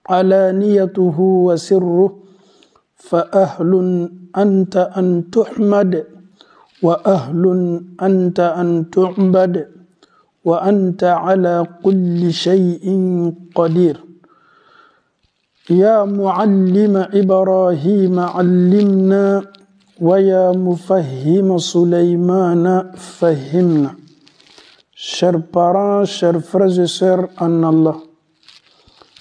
علانيته وسره فأهل أنت أن تحمد وأهل أنت أن تعبد وأنت على كل شيء قدير يا معلم إبراهيم علمنا ويا مفهم سليمان فهمنا. Chers parents, chers frères et sœurs en Allah,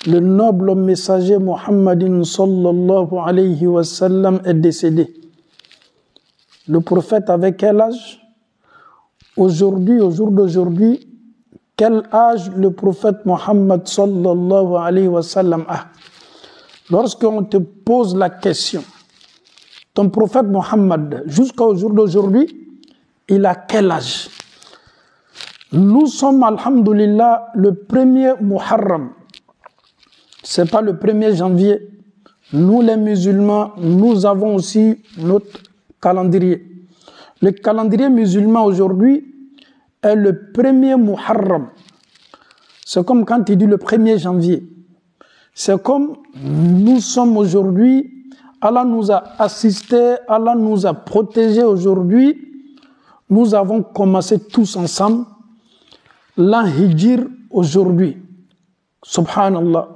le noble messager Muhammadin sallallahu alayhi wa sallam est décédé. Le prophète avait quel âge? Aujourd'hui, au jour d'aujourd'hui, quel âge le prophète Muhammad sallallahu alayhi wa sallam a? Lorsqu'on te pose la question, ton prophète Muhammad, jusqu'au jour d'aujourd'hui, il a quel âge? Nous sommes, alhamdulillah, le 1er Muharram. Ce n'est pas le 1er janvier. Nous, les musulmans, nous avons aussi notre calendrier. Le calendrier musulman aujourd'hui est le 1er Muharram. C'est comme quand il dit le 1er janvier. C'est comme nous sommes aujourd'hui, Allah nous a assistés, Allah nous a protégés aujourd'hui. Nous avons commencé tous ensemble l'an Hijr aujourd'hui. Subhanallah.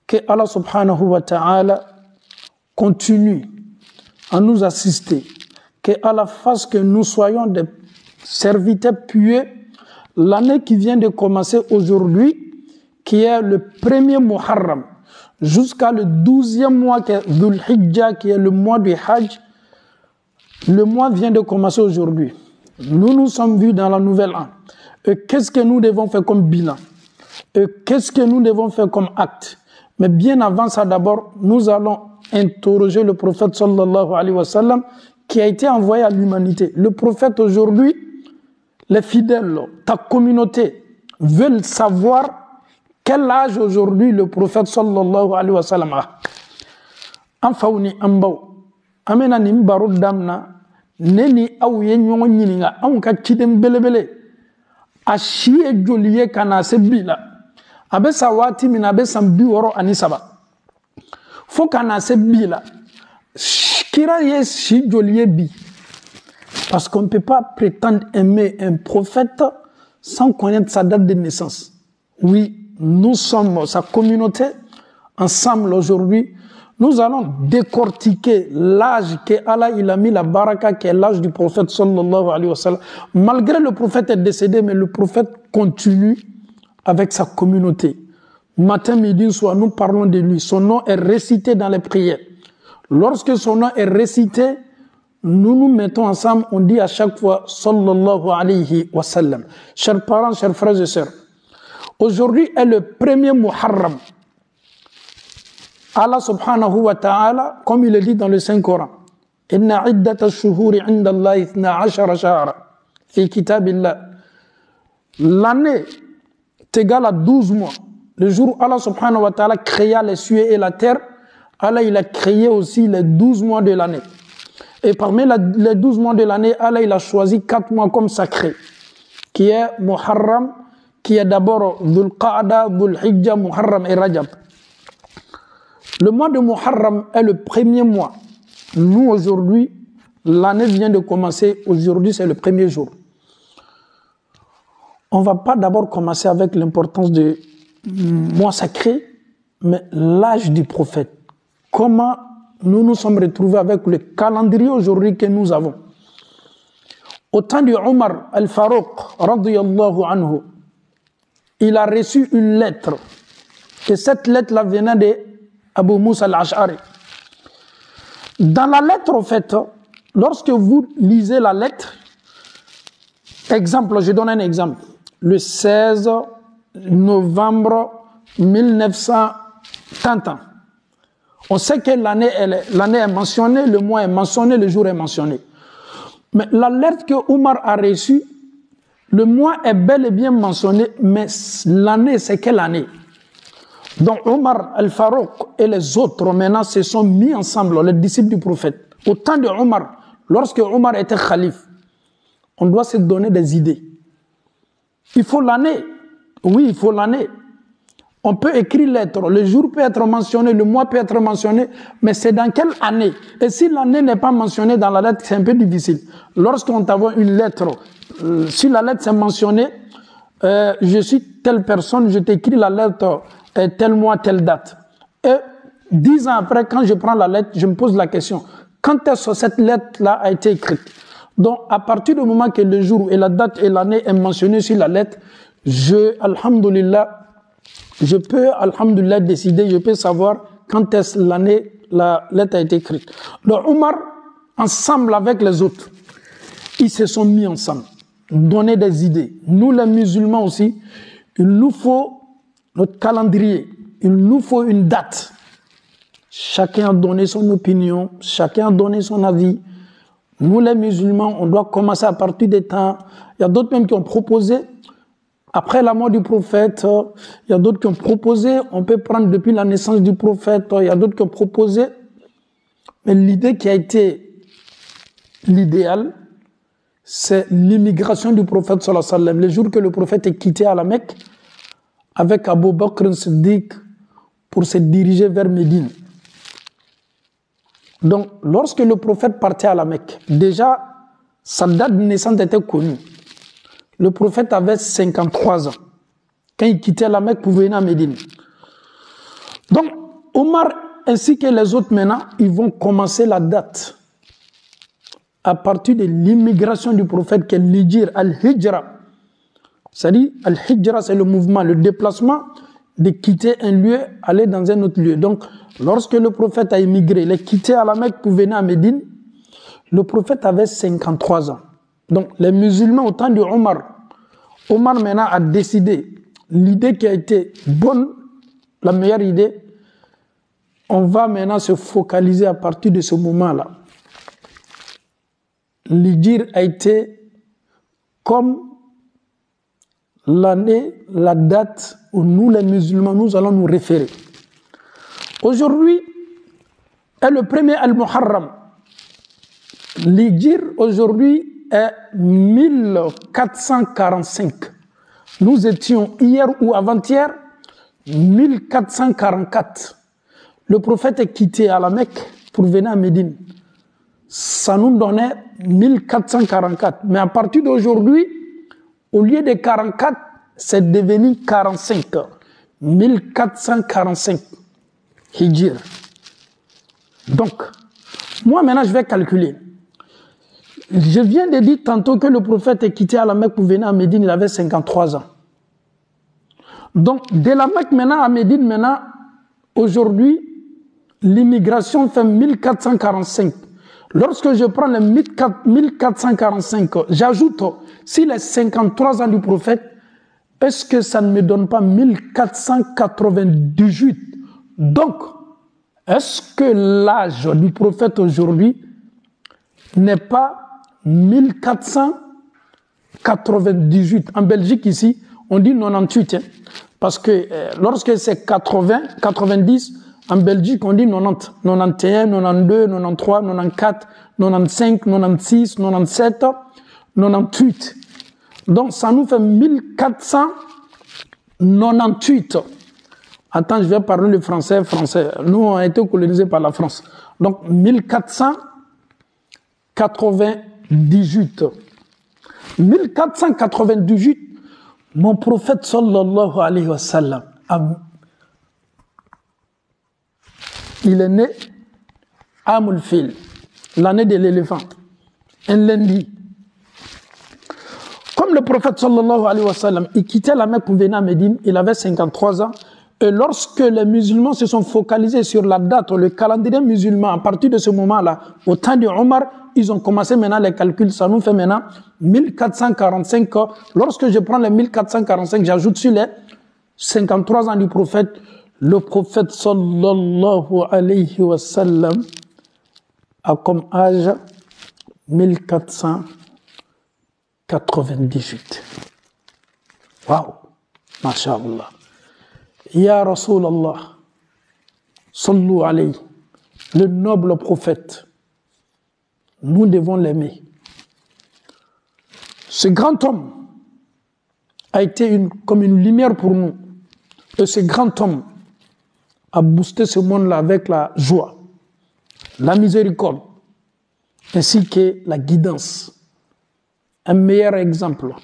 Que Allah subhanahu wa ta'ala continue à nous assister. Que Allah fasse que nous soyons des serviteurs pieux. L'année qui vient de commencer aujourd'hui, qui est le 1er Muharram, jusqu'à le 12e mois, qui est Dhul Hijjah, qui est le mois du Hajj, le mois vient de commencer aujourd'hui. Nous nous sommes vus dans la nouvelle an. Et qu'est-ce que nous devons faire comme bilan? Et qu'est-ce que nous devons faire comme acte? Mais bien avant ça, d'abord, nous allons interroger le prophète sallallahu alayhi wa sallam qui a été envoyé à l'humanité. Le prophète aujourd'hui, les fidèles, ta communauté, veulent savoir quel âge aujourd'hui le prophète sallallahu alayhi wa sallam a. Anfauni ambaw, amena nimbaru damna, neni awye nyongo nyininga, anka chidem belebele, ashie joliye kana sebila. Abe sawati min abe sambi woro anisaba. Faut kana sebila. Kira ye shi joliye bi. Parce qu'on ne peut pas prétendre aimer un prophète sans connaître sa date de naissance. Oui, nous sommes sa communauté, ensemble aujourd'hui. Nous allons décortiquer l'âge que Allah il a mis la baraka, qui est l'âge du prophète sallallahu alayhi wa sallam. Malgré le prophète est décédé, mais le prophète continue avec sa communauté. Matin, midi, soir, nous parlons de lui. Son nom est récité dans les prières. Lorsque son nom est récité, nous nous mettons ensemble, on dit à chaque fois sallallahu alayhi wa sallam. Chers parents, chers frères et sœurs, aujourd'hui est le 1er Muharram. Allah subhanahu wa ta'ala, comme il est dit dans le Saint-Coran, Inna iddata ash-shuhuri 'inda Allah 12 shahra fi kitabillah. L'année est égale à 12 mois. Le jour où Allah subhanahu wa ta'ala créa les cieux et la terre, Allah il a créé aussi les 12 mois de l'année. Et parmi les 12 mois de l'année, Allah il a choisi 4 mois comme sacrés, qui est Muharram, qui est d'abord Dhul Qa'da, Dhul Hijjah, Muharram et Rajab. Le mois de Muharram est le 1er mois. Nous aujourd'hui, l'année vient de commencer, aujourd'hui c'est le 1er jour. On ne va pas d'abord commencer avec l'importance du mois sacré, mais l'âge du prophète. Comment nous nous sommes retrouvés avec le calendrier aujourd'hui que nous avons. Au temps de Omar al-Farouq, radiyallahu anhu, il a reçu une lettre. Et cette lettre-là venait de Abu Musa al-Ash'ari. Dans la lettre, en fait, lorsque vous lisez la lettre, exemple, je donne un exemple. Le 16 novembre 1930. On sait que l'année est mentionnée, le mois est mentionné, le jour est mentionné. Mais la lettre que Omar a reçue, le mois est bel et bien mentionné, mais l'année, c'est quelle année? Donc Omar al-Farouq et les autres maintenant se sont mis ensemble, les disciples du prophète. Au temps de Omar, lorsque Omar était calife, on doit se donner des idées. Il faut l'année. Oui, il faut l'année. On peut écrire lettre, le jour peut être mentionné, le mois peut être mentionné, mais c'est dans quelle année? Et si l'année n'est pas mentionnée dans la lettre, c'est un peu difficile. Lorsqu'on t'envoie une lettre, si la lettre c'est mentionné, je suis telle personne, je t'écris la lettre, tel mois, telle date. Et 10 ans après, quand je prends la lettre, je me pose la question, quand est-ce que cette lettre-là a été écrite? Donc, à partir du moment que le jour et la date et l'année est mentionné sur la lettre, alhamdoulilah, je peux, alhamdoulilah, décider, je peux savoir quand est-ce l'année, la lettre a été écrite. Donc, Omar, ensemble avec les autres, ils se sont mis ensemble, donner des idées. Nous, les musulmans aussi, il nous faut notre calendrier, il nous faut une date. Chacun a donné son opinion, chacun a donné son avis. Nous, les musulmans, on doit commencer à partir des temps. Il y a d'autres même qui ont proposé, après la mort du prophète, il y a d'autres qui ont proposé, on peut prendre depuis la naissance du prophète, il y a d'autres qui ont proposé. Mais l'idée qui a été l'idéal, c'est l'immigration du prophète sallallahu alayhi wa sallam. Le jour que le prophète est quitté à la Mecque, avec Abu Bakr Siddiq, pour se diriger vers Médine. Donc, lorsque le prophète partait à la Mecque, déjà, sa date de naissance était connue. Le prophète avait 53 ans quand il quittait la Mecque pour venir à Médine. Donc, Omar ainsi que les autres maintenant, ils vont commencer la date à partir de l'immigration du prophète qu'est l'Hijr, Al-Hijra. C'est-à-dire, Al-Hijra, c'est le mouvement, le déplacement de quitter un lieu, aller dans un autre lieu. Donc, lorsque le prophète a immigré, il est quitté à la Mecque pour venir à Médine, le prophète avait 53 ans. Donc, les musulmans au temps de Omar maintenant a décidé, l'idée qui a été bonne, la meilleure idée, on va maintenant se focaliser à partir de ce moment-là. L'Hijr a été comme l'année, la date où nous, les musulmans, nous allons nous référer. Aujourd'hui est le premier Al-Muharram. L'Hijr aujourd'hui est 1445. Nous étions hier ou avant-hier 1444. Le prophète est quitté à la Mecque pour venir à Médine. Ça nous donnait 1444. Mais à partir d'aujourd'hui, au lieu de 44, c'est devenu 45. 1445. Hijr. Donc, moi maintenant je vais calculer. Je viens de dire tantôt que le prophète est quitté à la Mecque pour venir à Médine, il avait 53 ans. Donc, de la Mecque maintenant à Médine, maintenant, aujourd'hui, l'immigration fait 1445. Lorsque je prends les 1445, j'ajoute, si les 53 ans du prophète, est-ce que ça ne me donne pas 1498? Donc, est-ce que l'âge du prophète aujourd'hui n'est pas 1498? En Belgique, ici, on dit 98. Hein, parce que lorsque c'est 80, 90, en Belgique, on dit 90, 91, 92, 93, 94, 95, 96, 97, 98. Donc, ça nous fait 1498. Attends, je vais parler le français. Nous, on a été colonisés par la France. Donc, 1498. 1498, mon prophète sallallahu alayhi wa sallam, il est né à Amul Fil, l'année de l'éléphant, un lundi. Comme le prophète sallallahu alayhi wa sallam, il quittait la Mecque pour venir à Médine, il avait 53 ans. Et lorsque les musulmans se sont focalisés sur la date, le calendrier musulman, à partir de ce moment-là, au temps de Omar, ils ont commencé maintenant les calculs. Ça nous fait maintenant 1445. Lorsque je prends les 1445, j'ajoute sur les 53 ans du prophète, le prophète sallallahu alayhi wa sallam a comme âge 1498. Waouh, masha'Allah. Ya Rasulallah, sallu alayhi, le noble prophète, nous devons l'aimer. Ce grand homme a été comme une lumière pour nous. Et ce grand homme a boosté ce monde-là avec la joie, la miséricorde, ainsi que la guidance. Un meilleur exemple.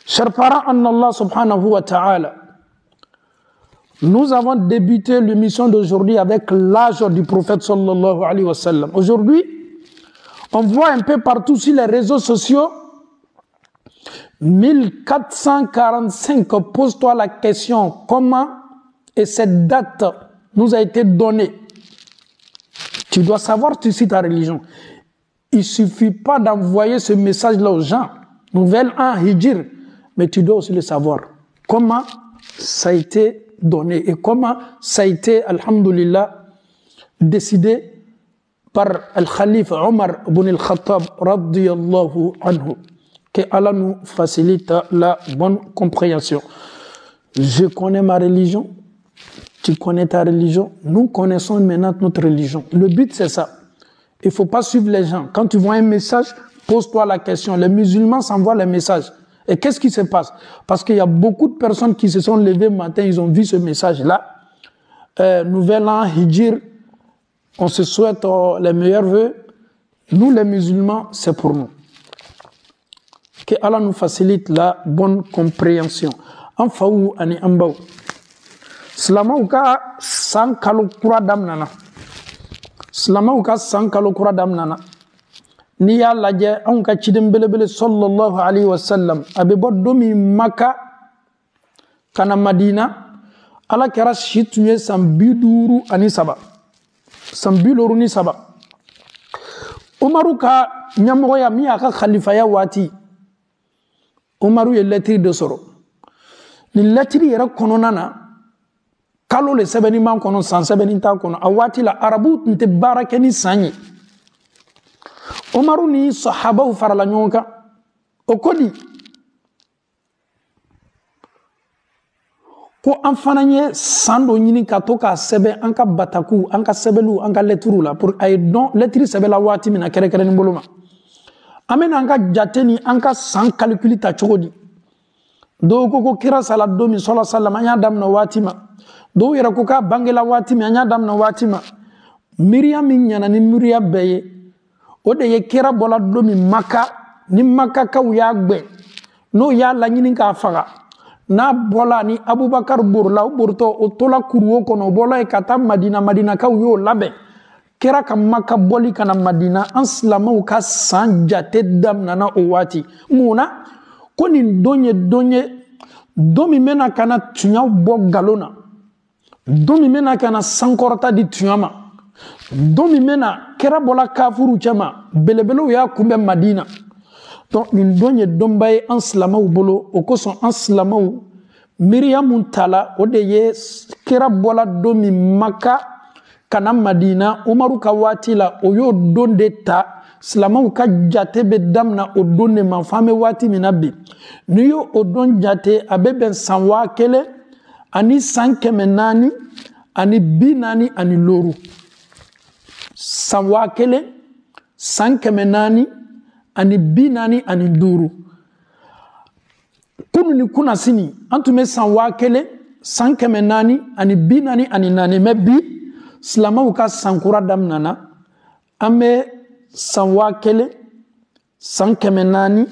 Chers parents en Allah subhanahu wa ta'ala, nous avons débuté l'émission d'aujourd'hui avec l'âge du prophète sallallahu alayhi wa sallam. Aujourd'hui, on voit un peu partout sur les réseaux sociaux 1445. Pose-toi la question, comment et cette date nous a été donnée. Tu dois savoir tu suis ta religion. Il ne suffit pas d'envoyer ce message-là aux gens. Nouvelle 1 Hijr. Mais tu dois aussi le savoir. Comment ça a été donné et comment ça a été, alhamdulillah, décidé par Al-Khalif Omar ibn al-Khattab radiyallahu anhu. Que Allah nous facilite la bonne compréhension. Je connais ma religion, tu connais ta religion, nous connaissons maintenant notre religion. Le but c'est ça. Il ne faut pas suivre les gens. Quand tu vois un message, pose-toi la question. Les musulmans s'envoient les messages. Et qu'est-ce qui se passe? Parce qu'il y a beaucoup de personnes qui se sont levées matin, ils ont vu ce message-là. Nouvel an, Hijr, on se souhaite les meilleurs vœux. Nous les musulmans, c'est pour nous. Que Allah nous facilite la bonne compréhension. En faou ani ambaou. Slama uka san kalo kura damnana. Slama uka san kalo kura damnana. Ni ya lajɛ anw ka ciden belebele sallallahu alayhi wa sallam a bɛ bɔ don min Maka ka na Madina Ala kɛra si tun ye san 53 san 53 Umaru ka ɲɛmɔgɔya min y'a ka khalifaya waati Umaru ye lɛtiri dɔ sɔrɔ nin lɛtiri yɛrɛ kɔnɔna na kalo le sɛbɛnni man kɔnɔ san sɛbɛnni t'a kɔnɔ a waati la arabu tun tɛ baara kɛ ni san ye Umaru ni sahabaw farala ɲɔgɔn kan o ko di ko an fana ye san dɔ ɲini ka to k'a sɛbɛn an ka bataku an ka sɛbɛnniw an ka lɛtiriw la pour a ye dɔn lɛtiri sɛbɛnla waati min na kɛrɛnkɛrɛnnen bolo ma an bɛna an ka jate ni an ka san calcul ta cogo di dɔw ko kira sala don min sɔlɔ salam an y'a daminɛ waati ma dɔw yɛrɛ ko k'a bangela waati min an y'a daminɛ waati ma miiriya min ɲɛna ni miiriya bɛɛ ye o de ye kira bɔla don min Maka ni Makakaw y'a gbɛn n'o y'a laɲini k'a faga n'a bɔla ni Abubakar borila o borotɔ o tola kuruwo kɔnɔ o bɔla ye ka taa Madinakaw y'o labɛn kira ka Maka bɔli ka na Madina an silamɛw ka san jate daminɛna o waati mun na ko nin don ye don min bɛna ka na tuɲaw bɔ galon na don min bɛna ka na sankɔrɔta di tuɲa ma don min bɛna kɛra bɔla kafuru cɛma belebelew y'a kunbɛn Madina donc nin don ye donba ye an silamɛw bolo o kosɔn an silamɛw miiriya mun tala o de ye kɛra bɔla don min Maka ka na Madina Umaru ka waati la o y'o don de ta silamɛw ka jate bɛ daminɛ o don de ma f'an bɛ waati min na bi n'i y'o o don jate a bɛ bɛn san 1000 ani san 400 ani 40 ani loru san 1000 san 400 ani 40 ani 5 kunu ni kuna sini an tun bɛ san 1000 san 400 ani 40 ani 4 mais bi silamɛw ka san kura daminɛna an bɛ san 1000 san 400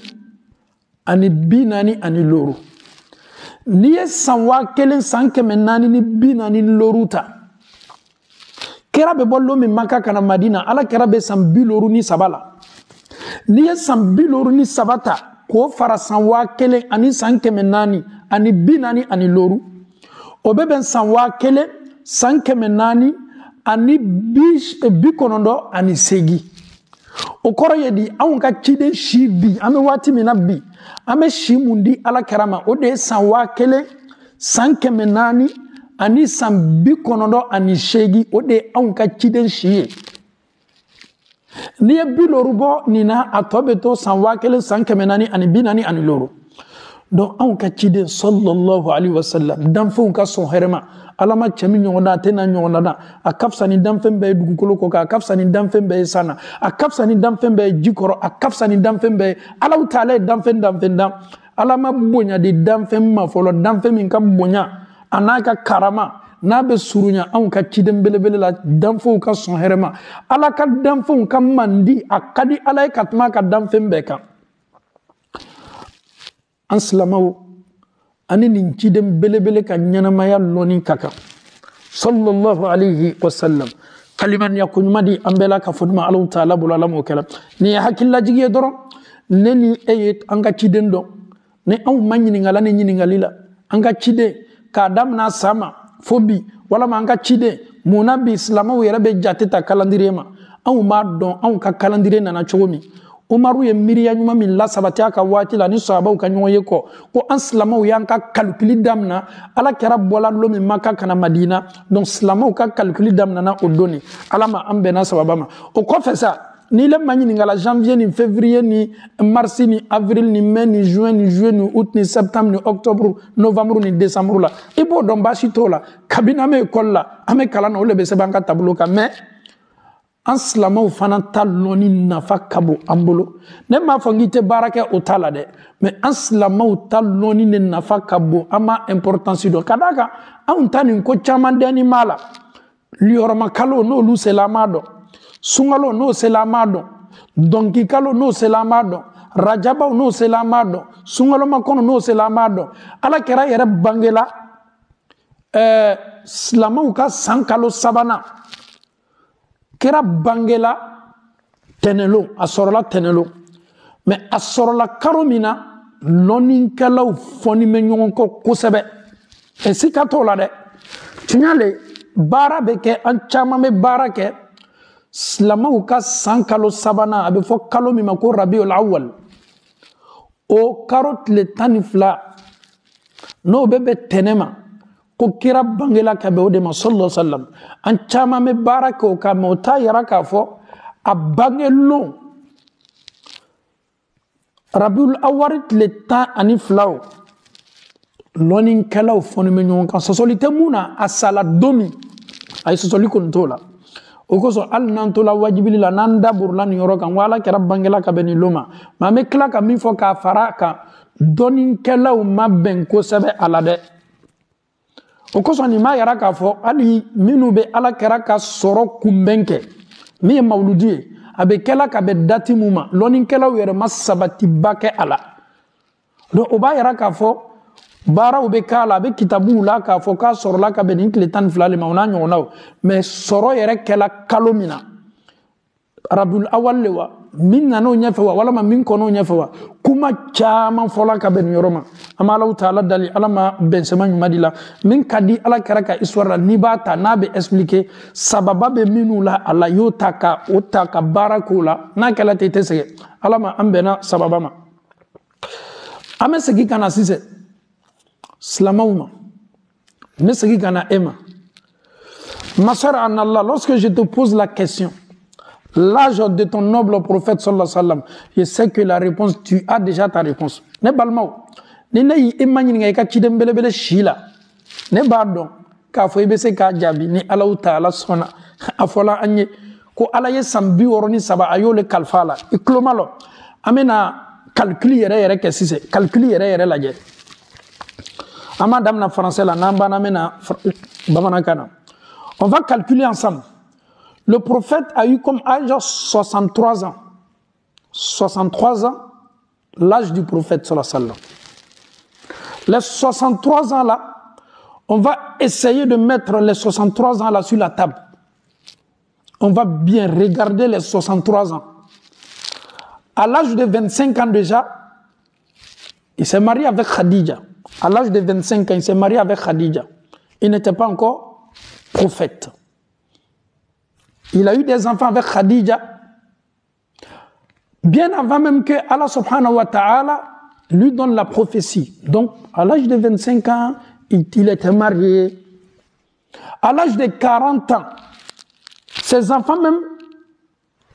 ani 40 ani loru n'i ye san 1000 san 400 ni 40 ni loru ta kira bɛ bɔ don min Maka ka na Madina Ala kira bɛ san 53 la n'i ye san 53 ta k'o fara san 1000 ani san 400 ani 40 ani loru o bɛ bɛn san 1000 san 400 ani 98 ani 8 o kɔrɔ ye di anw ka ciden si bi an bɛ waati min na bi an bɛ si mun di Ala kira ma o de ye san 1000 san 400 ani san 98 ani 8 o de ye anw ka ciden si ye n'i ye 50 bɔ nin na a tɔ bɛ to san 1000 san 400 ani 40 ani loru donc anw ka ciden sallallahu alayhi wa sallam danfɛnw ka sɔn hɛrɛ ma Ala ma cɛ min ɲɔgɔn na a tɛ na ɲɔgɔn na a ka fisa ni danfɛn bɛɛ ye dugukolo kɔ kan a ka fisa ni danfɛn bɛɛ ye san na a ka fisa ni danfɛn bɛɛ ye ji kɔrɔ a ka fisa ni danfɛn bɛɛ ye Alahu Taala ye danfɛn dan Ala ma bonya di danfɛn ma fɔlɔ danfɛn min ka bonya anaka karama n'a bɛ surunya anw ka ciden belebele la danfɛnw ka sɔn hɛrɛ ma ala ka danfɛnw ka mandi a ka di ala ye ka tɛmɛ a ka danfɛn bɛɛ kan an silamɛw ani nin ciden belebele ka ɲɛnamaya lɔnni ka kan sallallahu alayhi wa sallam kalimaniya ko ɲuman di an bɛɛ la ka fɔ duma alaw taala bolo ala m'o kɛra nin ye hakililajigi ye dɔrɔn ne ni e ye an ka ciden dɔn ni anw ma ɲininkala ni ɲininkali la an ka ciden k'a daminɛ san ma fo bi walama an ka ciden munna bi silamɛw yɛrɛ bɛ jate ta calendrier ma anw b'a dɔn anw ka calendrier nana cogo min umaru ye miiriya ɲuman min lasabati a ka waati la ni sahabaw ka ɲɔgɔn ye kɔ ko an silamɛw y'an ka calculi daminɛ ala kɛra bɔla don min Maka kana Madina donc silamɛw ka calculi daminɛna o don ni ala ma an bɛnna sababa ma o kɔfɛ sa ni le ma ɲininkala janvier ni février ni mars ni avril ni mai ni juin ni juillet ni août ni septembre ni octobre novembre ni décembre la i b'o dɔn baasi t'o la kabini an bɛ école la an bɛ kalan na o le bɛ sɛbɛn an ka tableau kan mais an silamɛw fana ta lɔnni nafa ka bon an bolo ne m'a fɔ k'i tɛ baara kɛ o t'a la dɛ mais an silamɛw ta lɔnni de nafa ka bon an b'a importance dɔn ka d'a kan anw ta nin ko caman dɛnni b'a la liyɔrɔmakalo n'olu sela an b'a dɔn sunkalo n'o sela an b'a dɔn dɔnkikalo n'o sela an b'a dɔn rajabaw n'o sela an b'a dɔn sunkalomakɔnɔ n'o sela an b'a dɔn ala kɛra yɛrɛ bangela silamɛw ka san kalo sabanan kɛra bangela tɛnɛlon a sɔrɔla tɛnɛlon mais a sɔrɔla karo min na lɔnnikɛlaw fɔni bɛ ɲɔgɔn kɔ kosɛbɛ et sika t'o la dɛ tiɲɛ le baara bɛ kɛ an caman bɛ baara kɛ silamɛw ka san kalo sabanan a bɛ fɔ kalo min ma ko rabiul awwal o karo tile 12 n'o bɛ bɛn tɛnɛ ma ko kira bangela ka bɛn o de ma sallallahu alaihi wasallam an caman bɛ baara kɛ o kan mais o t'a yira k'a fɔ a bangelon rabiul awwal tile 12 lɔnnikɛlaw fɔni bɛ ɲɔgɔn kan sɔsɔli tɛ mun na a sala don min a ye sɔsɔli kɔni t'o la o kosɔn hali n'an tola wajibili la n'an da burula nin yɔrɔ kan ko ala kɛra bangela ka bɛn nin don ma mais an bɛ tila ka min fɔ k'a fara a kan dɔnnikɛlaw ma bɛn kosɛbɛ a la dɛ o kosɔn nin m'a yira k'a fɔ hali minnu bɛ ala kɛra ka sɔrɔ kunbɛn kɛ min ye mawuludi ye a bɛ kɛla ka bɛn dati mun ma lɔnnikɛlaw yɛrɛ ma sabatiba kɛ a la donc o b'a yira k'a fɔ baaraw bɛ k'a la a bɛ kitabuw la k'a fɔ k'a sɔrɔla ka bɛn nin tile 12 de ma o n'a ɲɔgɔnnaw mais sɔrɔ yɛrɛ kɛla kalo min na rabiul awwal le wa min nan'o ɲɛfɛ wa walama min kɔn'o ɲɛfɛ wa kuma caman fɔla ka bɛn nin yɔrɔ ma an bɛ alaw taala dali ala ma bɛnsɛma ɲuman di la min ka di ala kɛra ka histoire la n'i b'a ta n'a bɛ expliquer sababa bɛ minnu la a la y'o ta ka baara k'o la n'a kɛla ten i tɛ sɛgɛn ala ma an bɛnna sababa ma an bɛ segin ka na sisan silamɛw ma n bɛ segin ka na e ma ma sœur en Allah lorsque je te pose la question l'âge de ton noble prophète sallallahu alayhi wa sallam je sais que la réponse tu as déjà ta réponse ne balimaw ni ne y'i ma ɲininka i ka ciden belebele si la ne b'a dɔn k'a fɔ i bɛ se k'a jaabi ni alaw taala sɔnna a fɔla an ye ko ala ye san 63 a y'o le kalifa a la i tulo ma lɔ an bɛna calcul yɛrɛ kɛ sisan calcul yɛrɛ lajɛ an b'a daminɛ français la n'an banna an bɛna bamanankan na on va calculer ensemble. Le prophète a eu comme âge 63 ans. 63 ans, l'âge du prophète sallallahu alayhi wa sallam. Les 63 ans là, on va essayer de mettre les 63 ans là sur la table. On va bien regarder les 63 ans. À l'âge de 25 ans déjà, il s'est marié avec Khadija. À l'âge de 25 ans, il s'est marié avec Khadija. Il n'était pas encore prophète. Il a eu des enfants avec Khadija. Bien avant même que Allah subhanahu wa ta'ala lui donne la prophétie. Donc, à l'âge de 25 ans, il était marié. À l'âge de 40 ans, ses enfants même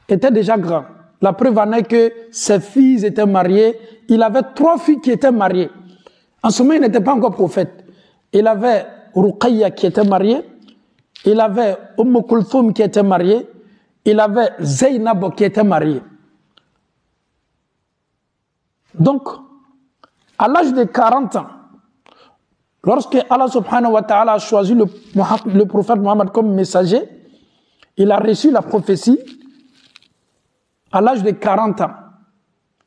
étaient déjà grands. La preuve en est que ses filles étaient mariées. Il avait 3 filles qui étaient mariées. En ce moment, il n'était pas encore prophète. Il avait Ruqayya qui était mariée. Il avait Kulthum qui était mariée. Il avait Zainab qui était mariée. Donc, à l'âge de 40 ans, Lorsque Allah subhanahu wa ta'ala a choisi le prophète Mohammed comme messager, il a reçu la prophétie à l'âge de 40 ans.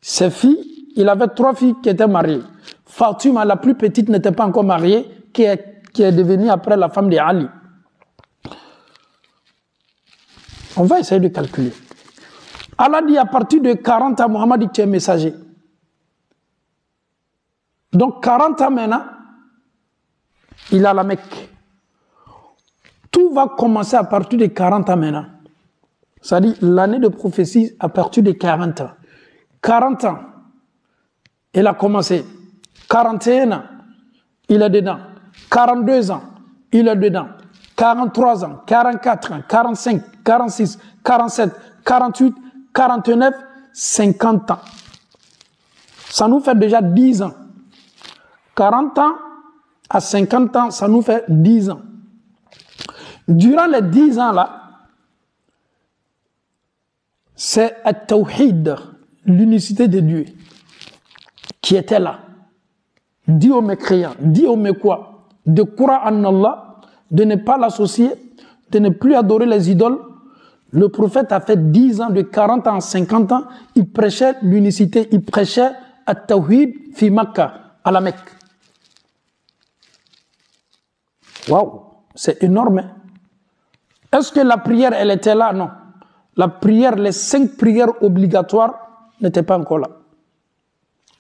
Ses filles, il avait 3 filles qui étaient mariées. Fatima, la plus petite, n'était pas encore mariée, qui est devenue après la femme de Ali. On va essayer de calculer. Allah dit à partir de 40 ans, Mohammed dit que tu es messager. Donc 40 ans maintenant, il est à la Mecque. Tout va commencer à partir de 40 ans maintenant. C'est-à-dire l'année de prophétie à partir de 40 ans. 40 ans, il a commencé. 41 ans, il est dedans. 42 ans, il est dedans. 43 ans, 44 ans, 45, 46, 47, 48, 49, 50 ans. Ça nous fait déjà 10 ans. 40 ans à 50 ans, ça nous fait 10 ans. Durant les 10 ans là, c'est At-Tawhid, l'unicité de Dieu, qui était là. Dit aux mécréants, dit aux mécois, de croire en Allah, de ne pas l'associer, de ne plus adorer les idoles. Le prophète a fait 10 ans, de 40 ans à 50 ans, il prêchait l'unicité, il prêchait At-Tawhid fi Makkah, à la Mecque. Waouh, c'est énorme. Est-ce que la prière, elle était là? Non. La prière, les 5 prières obligatoires n'étaient pas encore là.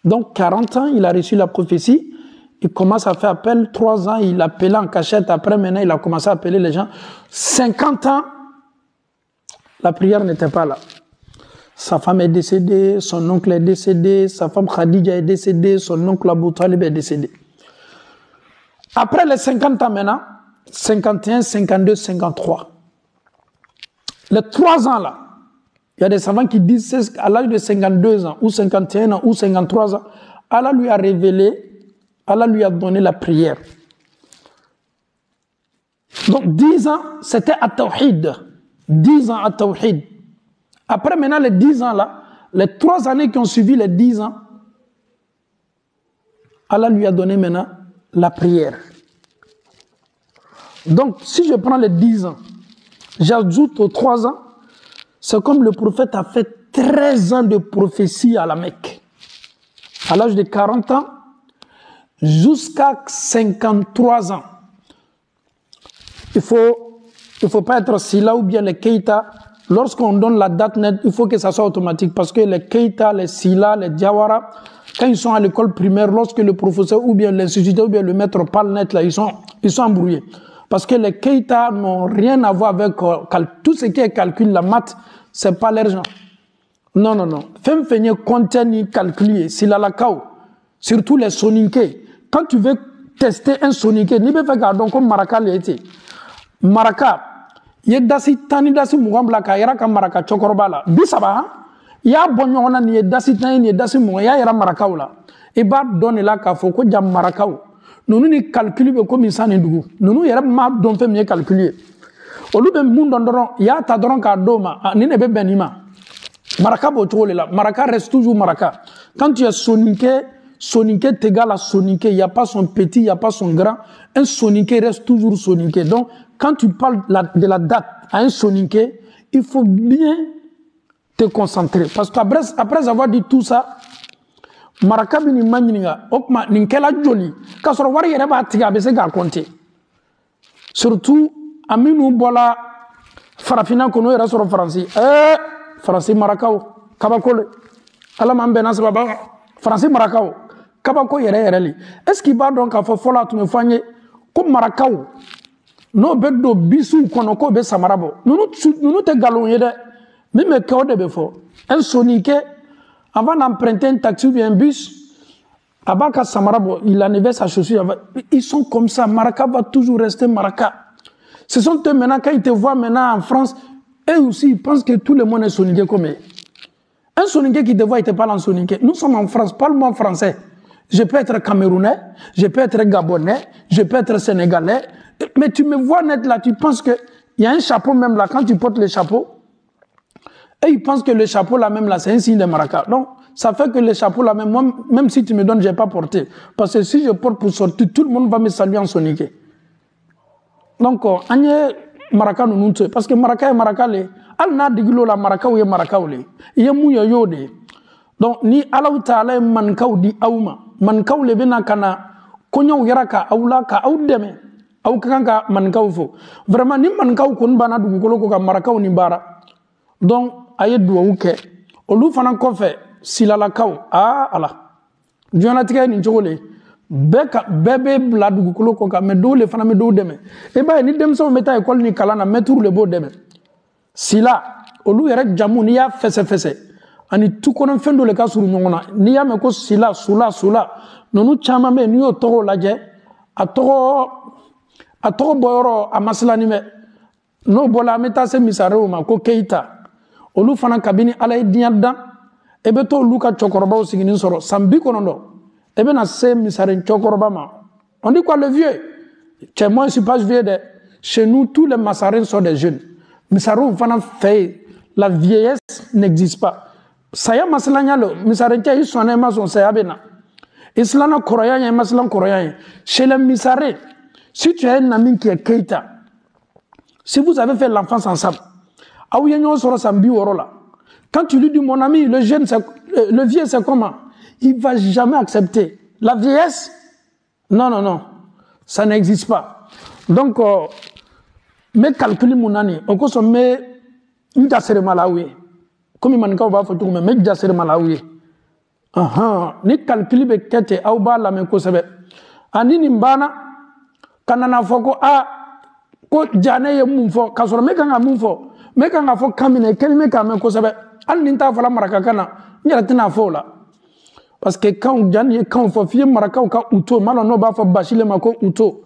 Donc, 40 ans, il a reçu la prophétie. Il commence à faire appel. 3 ans, il appelait en cachette. Après, maintenant, il a commencé à appeler les gens. 50 ans, la prière n'était pas là. Sa femme est décédée, son oncle est décédé, sa femme Khadija est décédée, son oncle Abu Talib est décédé. Après les 50 ans maintenant, 51, 52, 53. Les 3 ans là, il y a des savants qui disent qu'à l'âge de 52 ans, ou 51 ans, ou 53 ans, Allah lui a révélé, Allah lui a donné la prière. Donc 10 ans, c'était à Tawhid. 10 ans à Tawhid. Après maintenant les 10 ans là, les 3 années qui ont suivi les 10 ans, Allah lui a donné maintenant la prière. Donc si je prends les 10 ans, j'ajoute aux 3 ans, c'est comme le prophète a fait 13 ans de prophétie à la Mecque. À l'âge de 40 ans, jusqu'à 53 ans. Il faut pas être Silla ou bien les Keita. Lorsqu'on donne la date nette, il faut que ça soit automatique. Parce que les Keita, les Silla, les Diawara, quand ils sont à l'école primaire, lorsque le professeur ou bien l'instituteur ou bien le maître parle net, là, ils sont embrouillés. Parce que les Keita n'ont rien à voir avec tout ce qui est calcul, la maths, c'est pas l'argent. Non, non, non. Femme fait contenu calculé, c'est la cao. Surtout les soninké. Quand tu veux tester un soninké, ni be fait donc comme Maraka l'été. Maraka, ye dasi tani dasi mugambla ka yara ka Maraka chokorba la. Bisaba, ya bonyo ni dasi tani ni dasi muga ya yara Maraka la. E ba donne la ka foko jam Maraka. Nous ni calculer comme ça ni dugu. Nous yara ma don fait mieux calculer. Olu be mun dondoron ya ta doron ka doma ni ne be benima. Maraka bo tole la. Maraka reste toujours Maraka. Quand tu es soninké, soninké est égal à soninké, il n'y a pas son petit, il n'y a pas son grand. Un soninké reste toujours soninké. Donc, quand tu parles de la date à un soninké, il faut bien te concentrer. Parce qu'après avoir dit tout ça, Maraka bini manininga, okma ninkela joli, kasoro wari yere ba tiga be se ga compter. Surtout aminu bola farafina kono yere soro français. Français Marakao, kabakole. Ala mambena sababa français Marakao. Kabako yere li. Est-ce qu'il va donc à fola tu me fanye comme Marakao? No beddo bisu kono ko be samarabo. Nous te galon yede. Même que de befo. Un sonique avant d'emprunter un taxi ou un bus, Abaka Samarabo, il enlevait sa chaussure. Ils sont comme ça. Maraka va toujours rester Maraka. Ce sont eux maintenant, quand ils te voient maintenant en France, eux aussi, ils pensent que tout le monde est soniqué comme eux. Un soniqué qui te voit, il te parle en soniqué. Nous sommes en France, parle-moi français. Je peux être camerounais, je peux être gabonais, je peux être sénégalais. Mais tu me vois net là, tu penses qu'il y a un chapeau même là, quand tu portes le chapeau, et ils pensent que le chapeau là même là, c'est un signe de Maraka. Donc, Ça fait que les chapeaux là, même si tu me donnes, je n'ai pas porté. Parce que si je porte pour sortir, tout le monde va me saluer en soniqué. Donc, on est maraka nous parce que maraka est maraka le. Al na diglo la maraka ou est maraka ou le. Il y a mouya yode. Donc, ni ala ta'ala mankaw di awma. Mankaw le bena kana konyaw yaraka awla ka awdeme. Aw kanka mankaw fo. Vraiment, ni mankaw kon bana dugukolo ko ka maraka ni bara. Donc, aye duwa uke. Olu fana kofe. Silalakaw ala jonatika ni chogole bebe la dugukolo ko ka me do le fana me do deme e ba ni dem so meta école ni kala na metru le bo deme sila olu yere jamu ni ya fese ani tu kono fendo le ka suru nyongona ni ya me ko sila sula nonu chama me ni yo togo laje a togo boyoro a maslani me no bola meta se misaro ma ko keita olu fana kabini ala diada ebe to luka chokoroba sigini soro sambi konondo ebe na se misaren chokoroba ma on dit quoi le vieux chez moi je suis pas vieux de chez nous tous les masarins sont des jeunes misaro fana fait la vieillesse n'existe pas saya maslanya lo misaren tia isone mason saya bena islana koroyanya maslan koroyanya chez les misarins si tu as un ami qui est Keita si vous avez fait l'enfance ensemble aw yenyo soro sambi worola. Quand tu lui dis, mon ami, le vieux, c'est comment? Il ne va jamais accepter. La vieillesse? Non. Ça n'existe pas. Donc, mes calculs, mon ami, on consomme une jassere malawi. Comme il m'a dit, on va faire tout, mais une jassere malawi. Ni calculs, be kete, au bas, la même chose. Ani nimbana, kanana foko, ko jane ye mumfo, kasoro mekanga mumfo, mekanga fo kamine, kelime kame ko sebe. Al ninta fala maraka kana nyara tina fola parce que quand jani quand faut fier maraka ka uto malo no ba fa bashile mako uto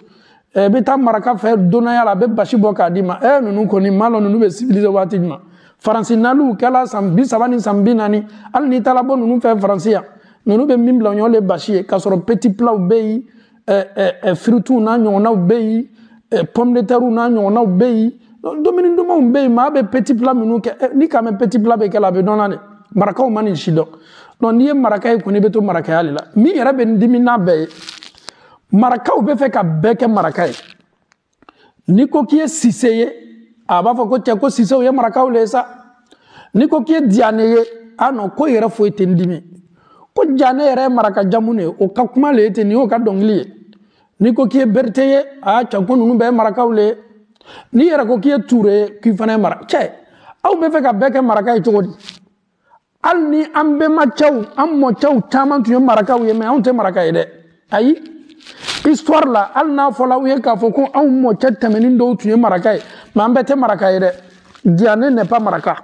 beta maraka fa donaya la be bashi boka dima nunu ko ni malo nunu be civiliser watima faransi nalu kala sambi sabani sambi nani al ni tala bon nunu fa francia nunu be mimbla nyole bashi ka soro petit plat beyi fruitu na nyona beyi pomme de terre na nyona beyi domini doma umbe ma be petit plat minu ke ni ka me petit plat be kala be donane maraka o mani shido non ni maraka ko ni beto maraka alila mi yara be ndimi na be maraka o be fe ka be ke maraka ni ko ki siseye aba fa ko te ko sise o ye maraka o lesa ni ko ki dianeye ano ko yera fo ete ndimi ko jane yera maraka jamune o ka kuma le ete ni o ka dongli ni ko ki berteye a cha ko nunu be maraka o le ni yera ko kiye touré ki fana mara che aw be fe ka beke maraka chogodi al ni ambe ma chaw am mo chaw taman tu maraka wi me on te maraka ide ayi histoire là al na fola wi ka foko aw mo chatameni do tu maraka ma ambe te maraka ide Diané n'est pas maraka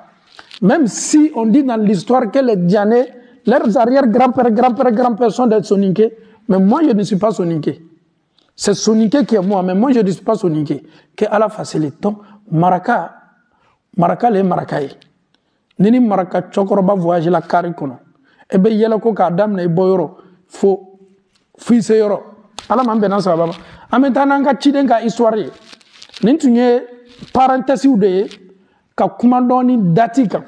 même si on dit dans l'histoire que les Diané leurs arrière grand-père sont des soninké mais moi je ne suis pas soninké. C'est soniqué qui est moi, mais moi je ne dis pas soniqué. Que à la facilité, maraka les marakaï. Nini maraka chokoroba voyage la karikono. Ebe yela ko ka dam na boyoro fo fise yoro. Ala mambe na sa baba. Ametana nga chiden ka histoire. Nintunye parenthèse ou de ka kumandoni datika.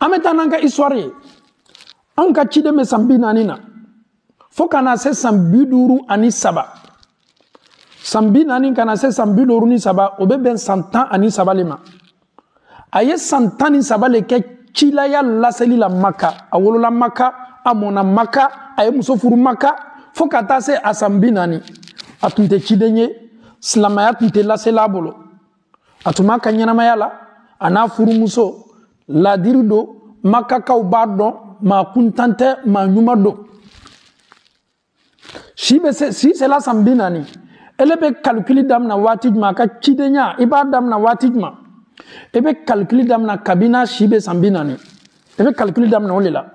Ametana nga histoire. Anka chide me sambi nanina. Fo kana se sambi duru ani saba. Sambi nani kana se sambi duru ni saba obe ben 100 ans ani saba lema. Aye 100 ans ni saba le ke chilaya laseli la maka awolo la maka amona maka aye musofuru maka fo kata se asambi nani atunte chidenye slamaya tunte lasela bolo atuma kanyana mayala ana furu muso la dirido maka kaubado ma kuntante ma nyumado. Si c'est la sambinani, elle peut calculer damna watijma ka chidenya iba damna watijma. Elle peut calculer damna kabina shibe sambinani. Elle peut calculer damna olela.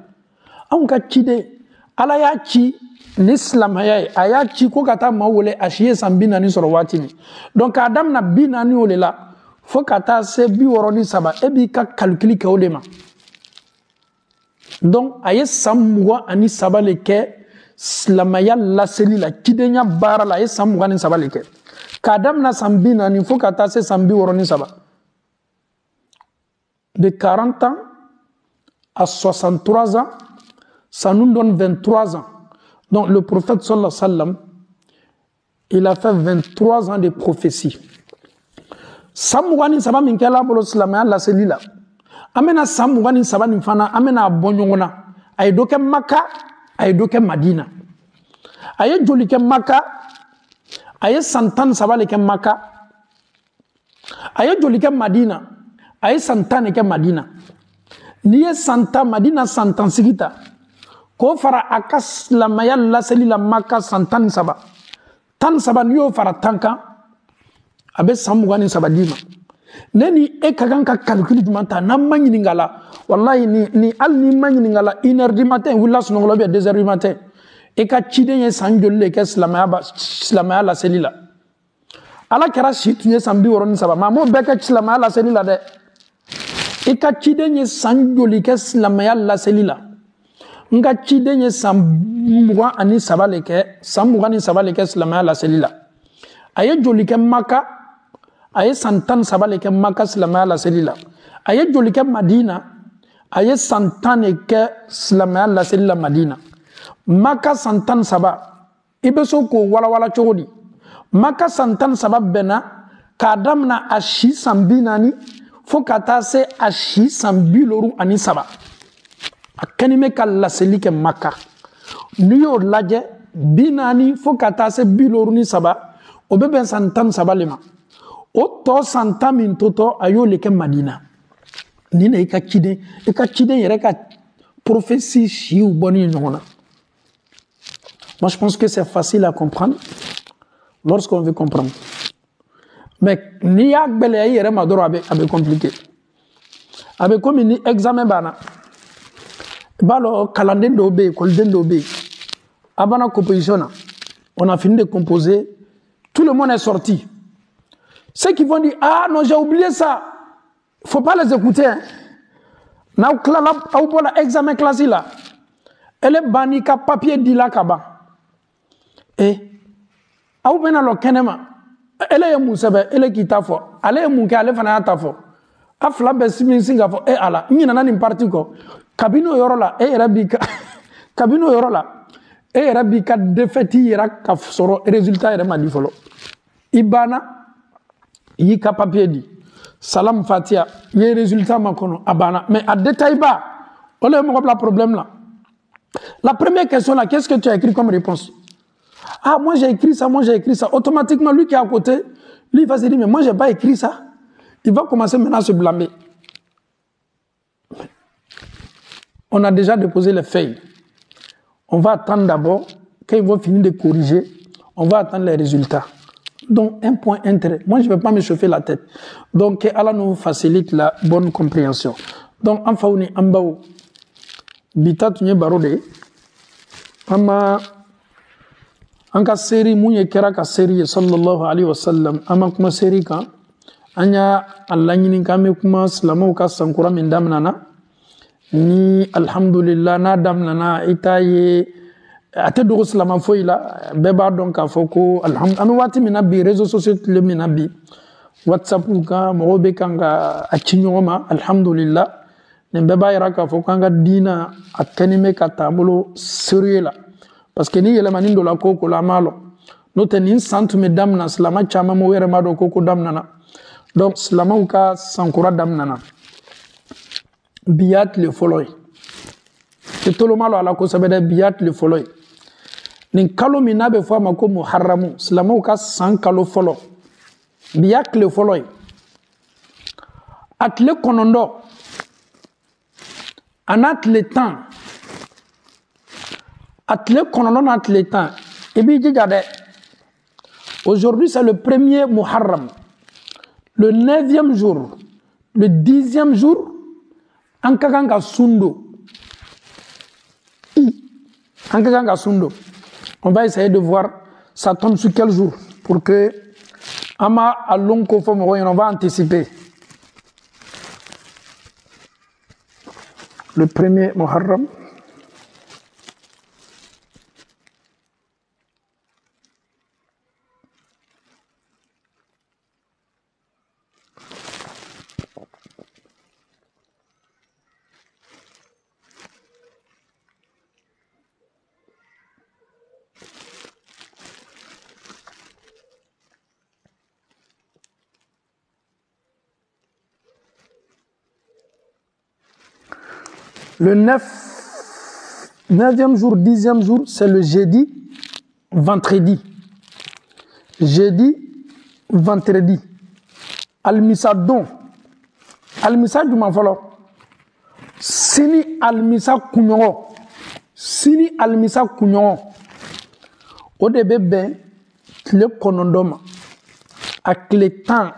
On ka chide ala ya chi l'islam aya chi ko kata mawole ashiye sambinani soro watini. Donc adam na binani olela fo kata se bi woroni saba ebi ka calculer ke olema. Donc aye samwa ani saba leke Slamaya la seli la kidenya bara la e samugani sabalike kadam na sambina ni faut kata se sambi woroni saba de 40 ans à 63 ans, ça nous donne 23 ans. Donc le prophète sallallahu alayhi wa sallam, il a fait 23 ans de prophétie. Samouani saba minkela bolo silamaya la selila. Amena samouani saba nifana amena bonyongona. Aye doke Maka, aye doke Madina. Aye joli ke Maka, aye santan saba le ke Maka. Aye joli ke Madina, aye santan ke Madina. Niye santa Madina santan sigita. Ko fara akas la mayal la selila Maka santan saba. Tan saba niyo fara tanka. Abe samugani saba dima. Neni e kaganka calcul du matin na manyi ningala. Wallahi ni al ni manyi ningala 1h du matin wula sunongolo be 2h du matin. E ka chide ye sanjolle ke islamaya la selila. Ala kera shitunye sambi woron saba. Mamo beka islamaya la selila de. E ka chide ye sanjolle ke islamaya la selila. Nga chide ye samugani saba leke islamaya la selila. Aye joli ke Maka, aye santan sabale ke Maka silamaya la selila. Aye joli ke Madina, aye santan ke silamaya la selila Madina. Maka santan saba, ibeso ko wala wala chogodi. Maka santan saba bena, kadamna ashi sambinani, fo kata se ashi sambiloru ani saba. Akanime ka la seli ke Maka. Niyo laje, binani fo kata se biloru ni saba. O bebe santan sabalema. O to santan min toto ayo leke Madina. Nina ika chide yere ka prophétie chiou boni nyona. Moi je pense que c'est facile à comprendre lorsqu'on veut comprendre. Mais ni yak bele yere madoro abe compliqué. Abe comme ni examen bana. Balo calendrier dobe, kolden dobe. Abana composition. On a fini de composer. Tout le monde est sorti. Ceux qui vont dire, ah non, j'ai oublié ça. Il ne faut pas les écouter. N'a pas l'examen classique là. Elle est bannie ka papier dit là kaba. Et, au bena lo kenema. Elle est moussebe, elle est qui t'a fait. Elle est mouké, elle est fana t'a fait. Afla besimin singa fo, ala, n'y n'a ni parti ko. Kabino yorola, rabika. Kabino yorola. Rabika defeti yera ka soro résultat yera ma di folo. Ibana yi ka papier di salam fatia ye résultat makono abana mais à détail bas on le montre la problème là. La première question là, qu'est-ce que tu as écrit comme réponse? Ah moi j'ai écrit ça, automatiquement lui qui est à côté lui il va se dire mais moi j'ai pas écrit ça. Il va commencer maintenant à se blâmer. On a déjà déposé les feuilles. On va attendre d'abord quand ils vont finir de corriger, on va attendre les résultats. Donc, un point intérêt. Moi, je ne vais pas me chauffer la tête. Donc, Allah nous facilite la bonne compréhension. Donc, en fauni, en bao, bita tunye barode, ama, anka série, mounye kera ka série, sallallahu alayhi wa sallam, ama kuma série ka, anya, Allah nyini kame kuma, salama uka sankura min damnana, ni, alhamdulillah, na damnana, itaye, ate dogo silama foyi la bɛɛ b'a dɔn k'a fɔ ko alhamdulilah an bɛ waati min na bi réseaux sociaux tile min na bi whatsapp kan mɔgɔw bɛ kan ka a ci ɲɔgɔn ma alhamdulilah nin bɛɛ b'a yira k'a fɔ k'an ka diina a kɛni bɛ ka taabolo sérieux la parce que ni yɛlɛmani dɔ la ko o ko la an b'a lɔn n'o tɛ nin san tun bɛ daminɛ silama caman ma u yɛrɛ m'a dɔn ko daminɛna donc silamaw ka sankura daminɛna bi y'a tile fɔlɔ ye i toloma lɔ a la kosɛbɛ dɛ bi y'a tile fɔlɔ ye. Nin kalo min n'a bɛ fɔ a ma ko muharramu silamɛw ka san kalo fɔlɔ bi y'a tile fɔlɔ ye a tile kɔnɔntɔn a n'a tile 10 a tile kɔnɔntɔn n'a tile 10 i b'i jija dɛ aujourd'hui c'est le premier muharram le 9e jour le 10e jour an ka kan ka sun don an ka kan ka sun don. On va essayer de voir ça tombe sur quel jour pour que Ama Alonko on va anticiper. Le premier Muharram. Le 9e jour, 10e jour, c'est le jeudi, vendredi. Jeudi, vendredi. Almisa don. Almisa juma fɔlɔ. Sini almisa kunɲɔgɔn. Sini almisa kunɲɔgɔn. O de bɛ bɛn tile 9 ma. A tile 10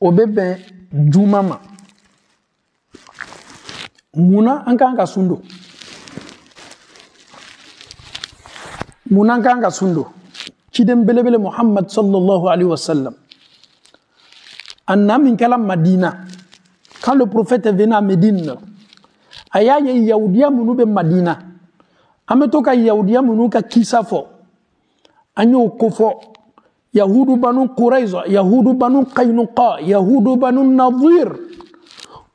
o bɛ bɛn juma ma. Munna an kan ka sun don? Munna an kan ka sun don? Ciden belebele Muhammad sallallahu alayhi wa sallam. A na min kɛla Madina. Quand le prophète est venu à Médine, a y'a ye Yahudiya minnu bɛ Madina. An bɛ to ka Yahudiya minnu ka kisa fɔ. An y'o ko fɔ. Yahudu banu Qurayza, Yahudu banu Qaynuqa, Yahudu banu Nadir.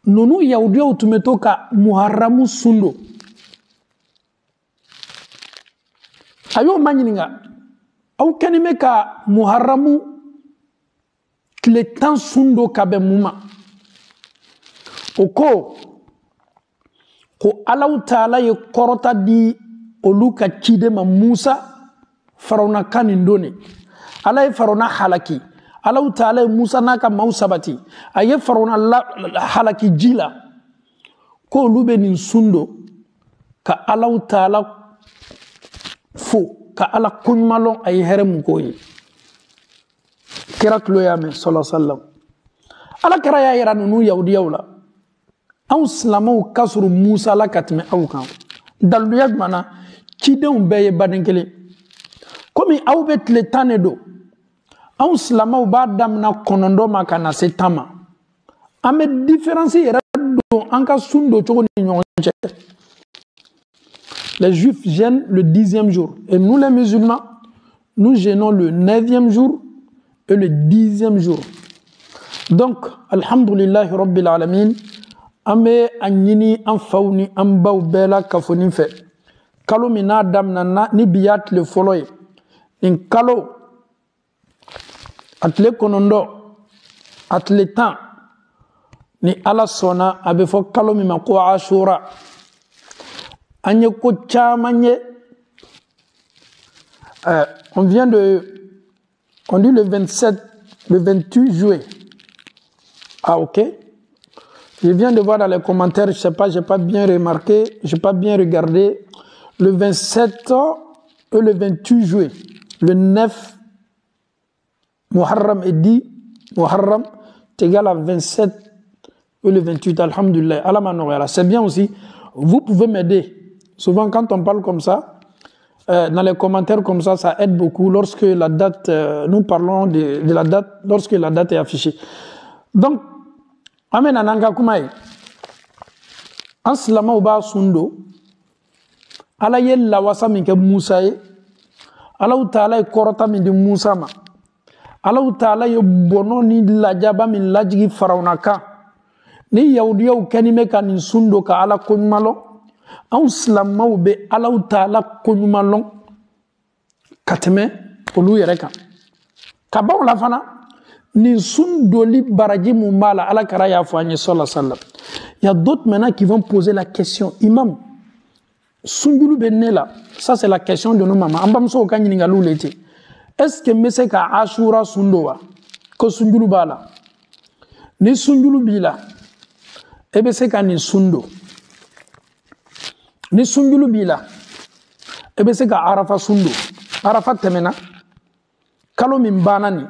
Nunu Yahudiyaw tun bɛ to ka Muharramu sun don. A y'o ma ɲininka. Aw kɛlen bɛ ka Muharramu tile 10 sun don ka bɛn mun ma? O ko Allahu Taala ye kɔrɔta di olu ka ciden ma Musa, Farawuna kan nin don ne. Ala ye Farawuna halaki. Allahu Taala ye Musa n'a ka maaw sabati. A ye Farawuna halaki ji la. Ko olu bɛ nin sun don ka Allahu Taala fo, ka Ala koɲuman lɔn, a ye hɛrɛ mun k'o ye. Kira tulo y'a mɛn sallallahu alaihi wa sallam. Ala kira y'a yira ninnu Yahudiyaw la. Anw silamɛw ka surun Musa la ka tɛmɛ aw kan. Daluya jumɛn na? Cidenw bɛɛ ye baden kelen. Komi aw bɛ tile 10 de don. Anw silamɛw b'a daminɛ 9 ma ka na se 10 ma. An bɛ différence yɛrɛ don an ka sun don cogo ni ɲɔgɔn cɛ. Les Juifs jeûnent le 10e jour. Et nous les musulmans, nous jeûnons le 9e jour et le 10e jour. Donc, alhamdulillahi rabbil alamin, an bɛ a ɲini an faw ni an baw bɛɛ la kafoni fɛ. Kalo min n'a daminɛna ni bi y'a tile fɔlɔ ye. Nin kalo, a tile 9, a tile 10, ni Ala sɔnna a bɛ fɔ kalo min ma ko Ashura. An ye ko caman ye. On dit le 27, le 28 juillet. Ah, ok. Je viens de voir dans les commentaires, je ne sais pas, je n'ai pas bien remarqué, je n'ai pas bien regardé. Le 27 et le 28 juillet. Le 9, Muharram est dit, Muharram est égal à 27 et le 28, alhamdulillah. C'est bien aussi. Vous pouvez m'aider. Souvent, quand on parle comme ça, dans les commentaires comme ça aide beaucoup lorsque la date, nous parlons de la date, lorsque la date est affichée. Donc, Amen ananga kumai. An silamaw b'a sun don. Ala ye lawasa min kɛ Musa ye. Allahu Taala ye kɔrɔta min di Musa ma. Allahu Taala ye bɔnɔ ni lajaba min lajigi Farawuna kan. Ni Yahudiyaw kɛlen bɛ ka nin sun don ka Ala koɲuman lɔn. Anw silamaw bɛ Allahu Taala koɲuman lɔn ka tɛmɛ olu yɛrɛ kan. Ka ban o la fana. Ni sun doli baraji mun b'a la Ala kira y'a fɔ an ye sallallahu alayhi wa sallam. Il y a d'autres maintenant qui vont poser la question. Imam, sunjulu bɛ ne la. Ça c'est la question de nos mamans. An bamusow ka ɲininkaliw le ten. Est-ce que n bɛ se ka Ashura sun don wa? Ko sunjulu b'a la. Ni sunjulu b'i la, e bɛ se ka nin sun don. Ni sunjulu b'i la, e bɛ se ka Arafa sun don. Arafa tɛmɛna. Kalo min banna nin.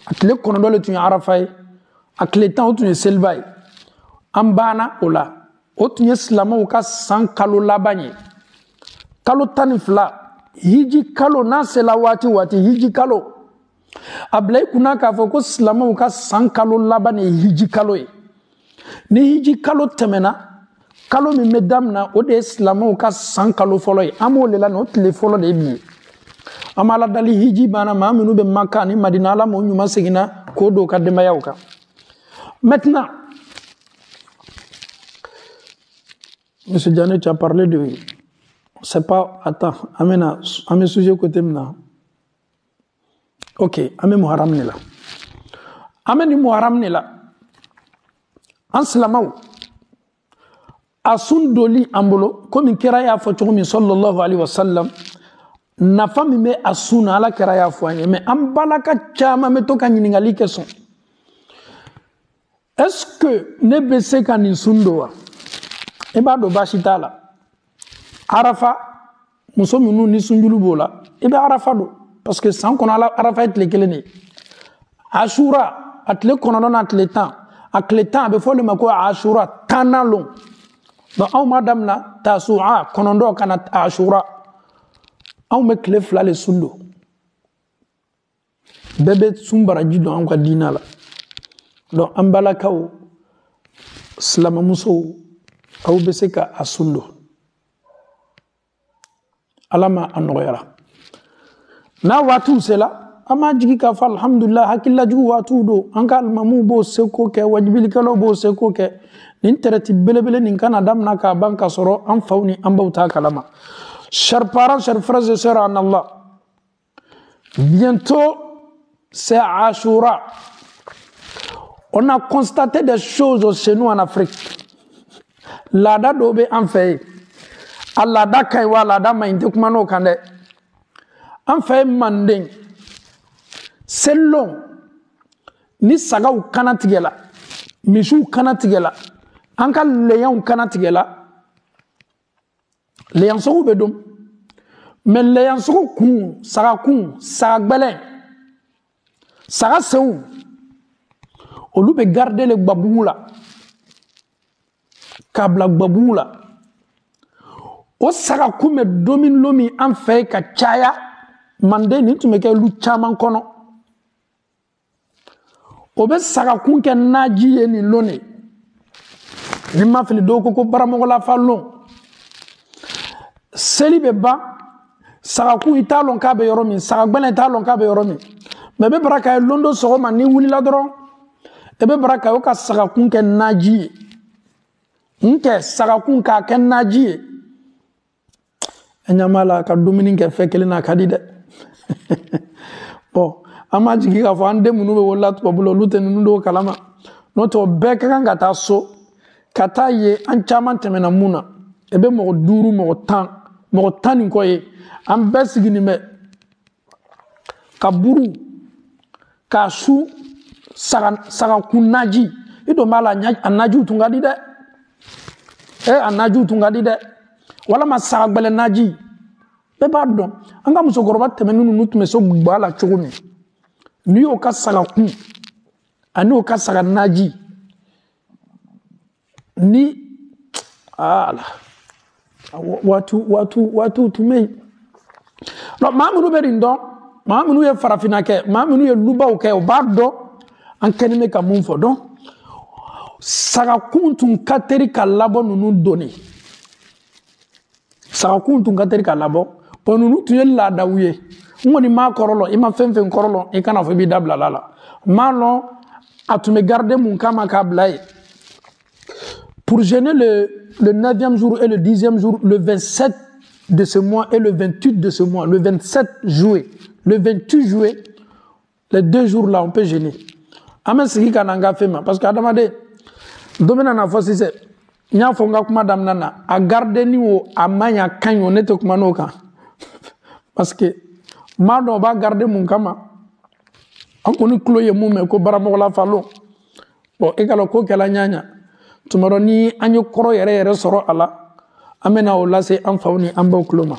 A tile 9 le tun ye Arafa ye. A tile 10 o tun ye seliba ye. An banna o la. O tun ye silamɛw ka san kalo laban ye. Kalo 12, hiji kalo n'a sela waati waati hiji kalo. A bila i kunna k'a fɔ ko silamɛw ka san kalo laban ye hiji kalo ye. Ni hiji kalo tɛmɛna, kalo min bɛ daminɛ o de ye silamɛw ka san kalo fɔlɔ ye. An b'o le la o tile fɔlɔ de ye bi ye. An b'a ladali hiji banna maa minnu bɛ Maka ani Madina Ala m'o ɲuman seginna k'o don u ka denbayaw kan. Maintenant, Monsieur Diané, tu as parlé de... C'est pas... Attends, amène sujet côté maintenant. Ok, amène Muharram ne la. Amène Muharram ne la. En silamaw, a sun doli an bolo komi kira y'a fɔ cogo min sallallahu alaihi wasallam nafa min bɛ a sun na ala kira y'a fɔ an ye mais an balaka caman bɛ to ka ɲininkali kɛ sɔn est-ce que ne bɛ se ka nin sun don wa e b'a dɔn baasi t'a la arafa muso minnu ni sunjulu b'o la i bɛ arafa don parce que san kɔnɔ arafa ye tile kelen de ye ashura a tile kɔnɔntɔn n'a tile tan a tile tan a bɛ fɔ o de ma ko ashura tannan lon donc anw ma damina tasu'a kɔnɔntɔn ka na ashura anw bɛ tile fila de sun don bɛɛ bɛ sun baraji dɔn anw ka diinɛ la donc an balakaw silamɛmusow aw bɛ se ka a sun don ala ma a nɔgɔyara n'a waatiw sela an b'a jigi k'a fɔ alhamdulillah hakililajugu waatiw don an ka alimamuw b'o seko kɛ wajibilikɛlaw b'o seko kɛ nin traite belebele nin kana damina k'a ban ka sɔrɔ an faw ni an baw t'a kalama. Chers parents, chers frères et sœurs en Allah, bientôt c'est Ashura. On a constaté des choses chez nous en Afrique. Lada dobe en fait. Alada kaiwa lada mainte kumano kande. En fait manding. C'est long. Ni saga ou kanatigela. Mishu kanatigela. Anka leyan ou kanatigela. Leyan soku bedom. Mais leyan soku kun, saga gbelen. Saga seou. Olu be garder le gbabou la. Kabla gbabou la. O saga kume domine lomi en fait ka chaya. Mande ni tu me ke lu chaman kono. Obe saga kun ke naji ye ni lone. Ni ma fili do ko baramogola fallon. Seli be ba saga kun italon ka be yoromi, saga gbana italon ka be yoromi. Mais be baraka londo sogoma ni wuli la doron. Ebe baraka o ka saga kun ke naji ye. Nke saga kun ka ke naji ye. Enyamala ka domini ke fekele na kadide. Bon, ama jigi ka fo ande munu be wala to bulo lute nunu do kalama. No to be ka kan gata so kata ye an chaman temena muna. Ebe mo duru mo tan ni ko ye. An besigi ni me ka buru ka su saga kunaji. Ido mala anaju tungadi de. Anaju tungadi de. Wala ma saga gbele naji. Beba don anga muso goroba temenu nu tume so gbala chogumi ni o ka saga kun ani o ka saga naji ni ala watu tume no mamunu be rindo mamunu ye farafina ke mamunu ye lubaw ke o bardo an kenime ka mun fo don saga kun tun kateri ka labo nunu doni saga kun tun kateri ka labo ponunu tu ye lada wuye ngoni ma korolo ima fenfen korolo e kana fo bi dabla lala malo atume garder mun kama ka blay pour jeûner le 9e jour et le 10e jour, le 27 de ce mois et le 28 de ce mois, le 27 juillet, le 28 juillet, les 2 jours là on peut jeûner. Amen sigi kananga fema parce que adamade domina na fo sise nya fo nga kuma damnana a garder ni o amanya kanyo neto kuma no kan. Parce que mado ba garder mun kama an koni kloye mume ko baramogola fallo bon egalo ko kala nyanya tumaro ni anyo koro yere soro ala amena o lase an fawni an baw kloma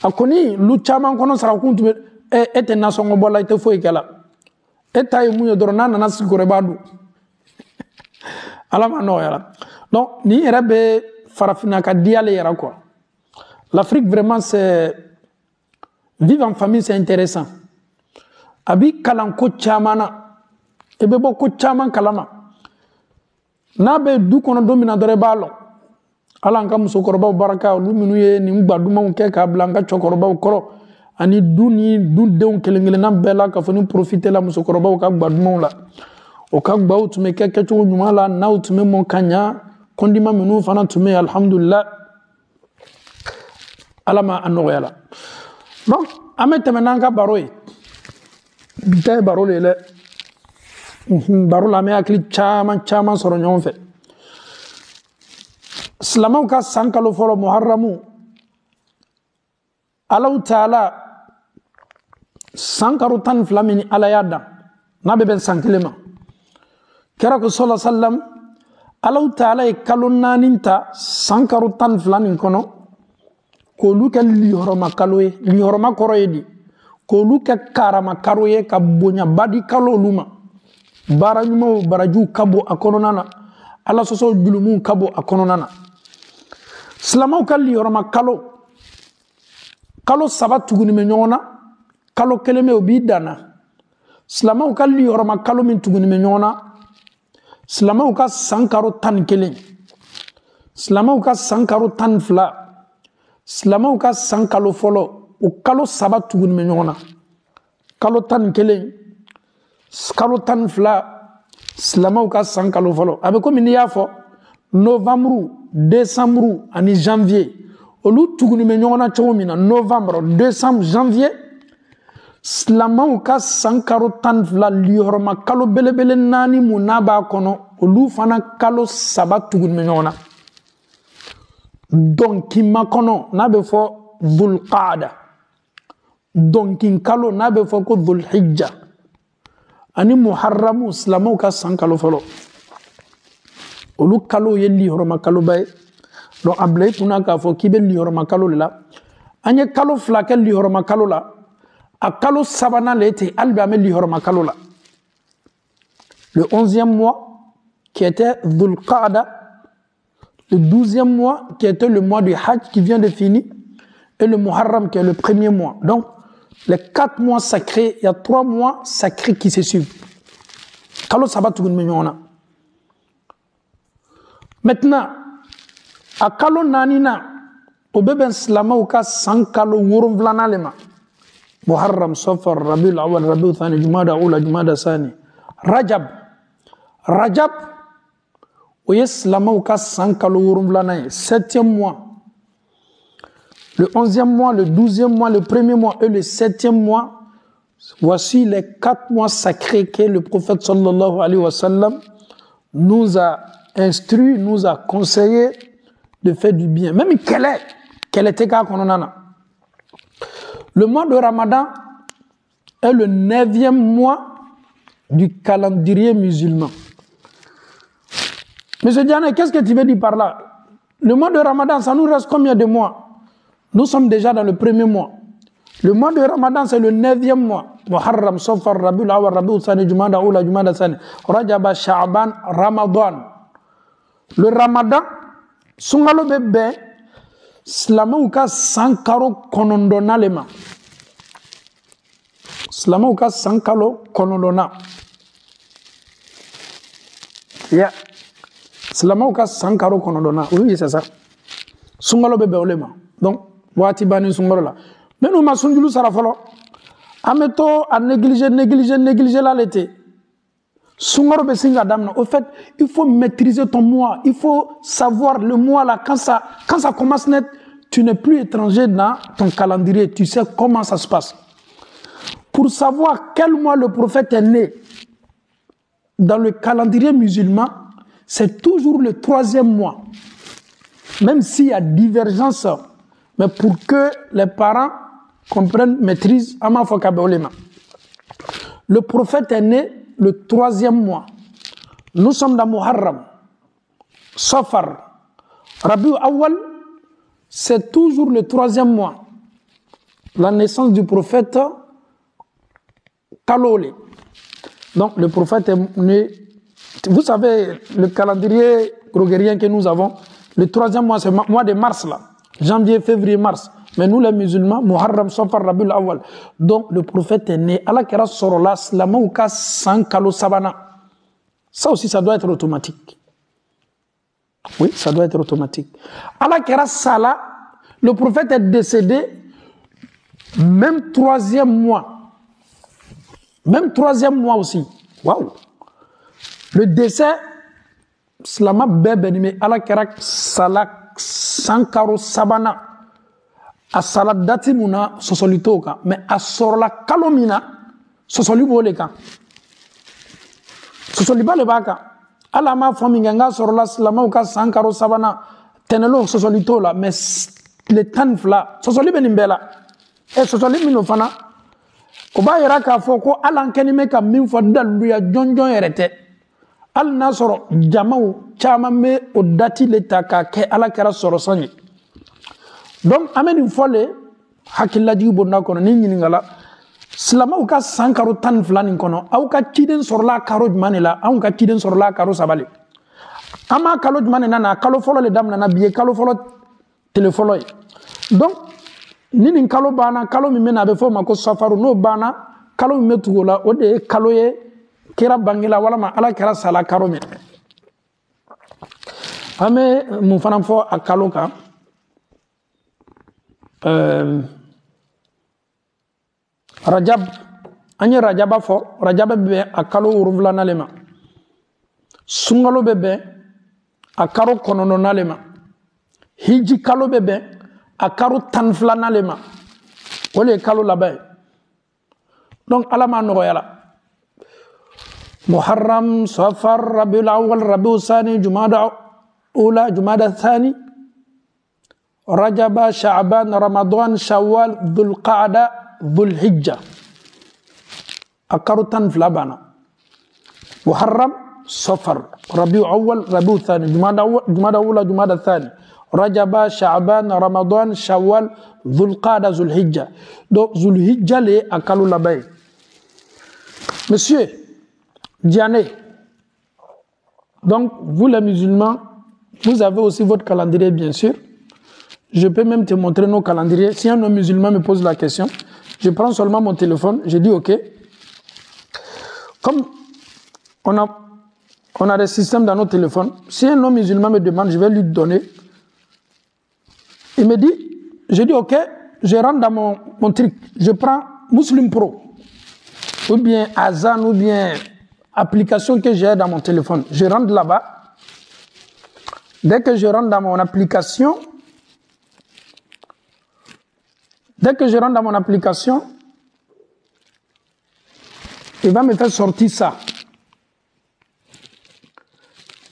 akoni lu chaman kono sara kuntu ete nasongo bola ite fo ikala etay munyo dorona na nasigore badu ala ma no yala donc ni rebe farafina ka diale yara quoi. L'Afrique vraiment c'est vivre en famille, c'est intéressant. Abi kalanko chamana, ebe bo ko chaman kalama. Na be du kono domina dore balo. Ala nka muso koroba baraka lu minu ye ni gbaduma unke ka blanka chokoroba koro ani du deun kelengele na bela ka foni profiter la muso koroba ka gbaduma la. O ka gba utume keke cho nyuma la na utume mon kanya kondima minu fana tume alhamdulillah. Ala ma anoyala. Donc, amete menanga baroy. Bitaye baro lele. Baro la me akli chaman soro ñon fe. Silamɛw ka san kalo fɔlɔ muharramu Allahu Taala san kalo 12 min Ala y'a dan n'a bɛ bɛn san 1 ma kira ko sallallahu alaihi wasallam Allahu Taala ye kalo 4 ta san kalo 12 nin kɔnɔ k'olu kɛ lihɔrɔma kalo ye lihɔrɔma kɔrɔ ye di k'olu kɛ karama kalo ye ka bonyaba di kalo olu ma baara ɲumanw barajiw ka bɔ a kɔnɔna na Ala sɔsɔ julumu ka bɔ a kɔnɔna na silamɛw ka lihɔrɔma kalo 3 tuguni bɛ ɲɔgɔn na kalo 1 bɛ o b'i danna silamɛw ka lihɔrɔma kalo min tuguni bɛ ɲɔgɔn na silamɛw ka san kalo 11 silamɛw ka san kalo 12 silamɛw ka san kalo fɔlɔ o kalo 3 tuguni bɛ ɲɔgɔn na kalo 11 kalo 12 silamɛw ka san kalo fɔlɔ a bɛ komi n'i y'a fɔ novembre décembre ani janvier olu tuguni bɛ ɲɔgɔn na cogo min na novembre décembre janvier silamɛw ka san kalo 12 lihɔrɔma kalo belebele 4 mun n'a b'a kɔnɔ olu fana kalo 3 tuguni bɛ ɲɔgɔn na dɔnkima kɔnɔ n'a bɛ fɔ dhulqaada dɔnkin kalo n'a bɛ fɔ ko dhulhijja ani muharramu silamɛw ka san kalo fɔlɔ olu kalo ye lihɔrɔma kaloba ye donc a bila i kunna k'a fɔ k'i bɛ lihɔrɔma kalo de la an ye kalo 2 kɛ lihɔrɔma kalo la a kalo 3nan le ten hali bi an bɛ lihɔrɔma kalo la le 11e mois qui était dhulqaada le 12e mois qui était le mois du Hajj qui vient de finir et le Muharram qui est le premier mois. Donc, les 4 mois sacrés, il y a 3 mois sacrés qui se suivent. Kalo sabat tugun menyona. Maintenant, à kalo nanina, au bébé slama ou ka 100 kalo wurum vlana lema. Muharram, Safar, Rabiul Awwal, Rabiul Thani, Jumada Ula, Jumada Sani. Rajab, Oye Slamauka 100 kalo wurum vlana, 7e mois. Le 11e mois, le 12e mois, le 1er mois et le 7e mois, voici les 4 mois sacrés que le prophète sallallahu alayhi wa sallam nous a instruit, nous a conseillé de faire du bien. Même quel était le mois de Ramadan est le 9e mois du calendrier musulman. Monsieur Diane, qu'est-ce que tu veux dire par là? Le mois de Ramadan, ça nous reste combien de mois? Nous sommes déjà dans le 1er mois. Le mois de Ramadan, c'est le 9e mois. Muharram, Safar, Rabiul Awwal, Rabiul Thani, Jumada Ula, Jumada Sani, Rajab, Sha'ban, Ramadan. Le Ramadan, Sungalo Bebe, Slamauka Sankaro Konondonalema. Slamauka Sankalo Konondona. Yeah. Slamauka Sankaro Konondona. Oui, c'est ça. Sungalo Bebe Olema. Donc, Wati Bani Sungalola. Mais nous, ma Sunjulu Sarafalo, Ameto a négligé là l'été. Sungaro Bessinga Damna. Au fait, il faut maîtriser ton mois. Il faut savoir le mois là. Quand ça commence net, tu n'es plus étranger dans ton calendrier. Tu sais comment ça se passe. Pour savoir quel mois le prophète est né, dans le calendrier musulman, c'est toujours le 3e mois. Même s'il y a divergence, mais pour que les parents comprennent, maîtrisent, le prophète est né le 3e mois. Nous sommes dans Muharram, Safar, Rabiul Awwal, c'est toujours le 3e mois. La naissance du prophète Kalole. Donc le prophète est né, vous savez, le calendrier grégorien que nous avons, le 3e mois, c'est le mois de mars là. Janvier, février, mars. Mais nous les musulmans, Muharram, Safar, Rabiul Awwal. Donc le prophète est né. Allah kera sorola, Slamauka 100 kalo sabana. Ça aussi, ça doit être automatique. Oui, ça doit être automatique. Allah kera sala, le prophète est décédé, même 3e mois. Même 3e mois aussi. Waouh! Le décès, Slama Bebenime, Allah kera sala. Sankaro sabana a saladati muna sosolito ka mais a sorola kalomina sosoli bole kan sosoli bale baka ala ma faminga nga sorola slama ka sankaro sabana tenelo sosolito la mais le tan fla sosoli benimbela e sosoli mino fana o ba yira ka fo ko alan kenime ka min fo dalu ya jonjon yerete al nasoro jamaw chama me o dati le taka ke ala kera soro sanyi donc ameni fole hakillaji bonna kono ni nyingala silamaw ka sankaro tan flani kono aw ka ciden sorla karo manila aw ka ciden sorla karo sabali ama kalo manina na kalo folo le damna na biye kalo folo telefolo donc nini kalo bana kalo mi mena be fo mako safaru no bana kalo mi metugola o de kalo ye kira bangila wala ma ala kira sala karo mi ame mu fanam fo akalo ka Rajab anye Rajaba fo Rajaba be akalo uruvla nalema sungalo bebe akaro konono nalema hiji kalo bebe akaro tanfla nalema wole kalo labay donc alama no yala Muharram Safar Rabiul Awwal Rabiul Thani Jumada Ula Jumada Thani Rajaba Sha'ban Ramadan Shawwal Dhul Qa'da Dhul Hijjah akaro tanfla bana Muharram Safar Rabiul Awwal Rabiul Thani Jumada Ula Jumada Thani Rajaba, Sha'ban, Ramadan, Shawwal, Dhul Qa'da, Dhul Hijjah. Donc, Dhul Hijjah, les akalou labay. Monsieur Diané, donc, vous les musulmans, vous avez aussi votre calendrier, bien sûr. Je peux même te montrer nos calendriers. Si un non-musulman me pose la question, je prends seulement mon téléphone, je dis OK. Comme on a des systèmes dans nos téléphones, si un non-musulman me demande, je vais lui donner. Il me dit, je dis OK, je rentre dans mon truc, je prends Muslim Pro, ou bien Azan, ou bien application que j'ai dans mon téléphone. Je rentre là-bas. Dès que je rentre dans mon application, il va me faire sortir ça.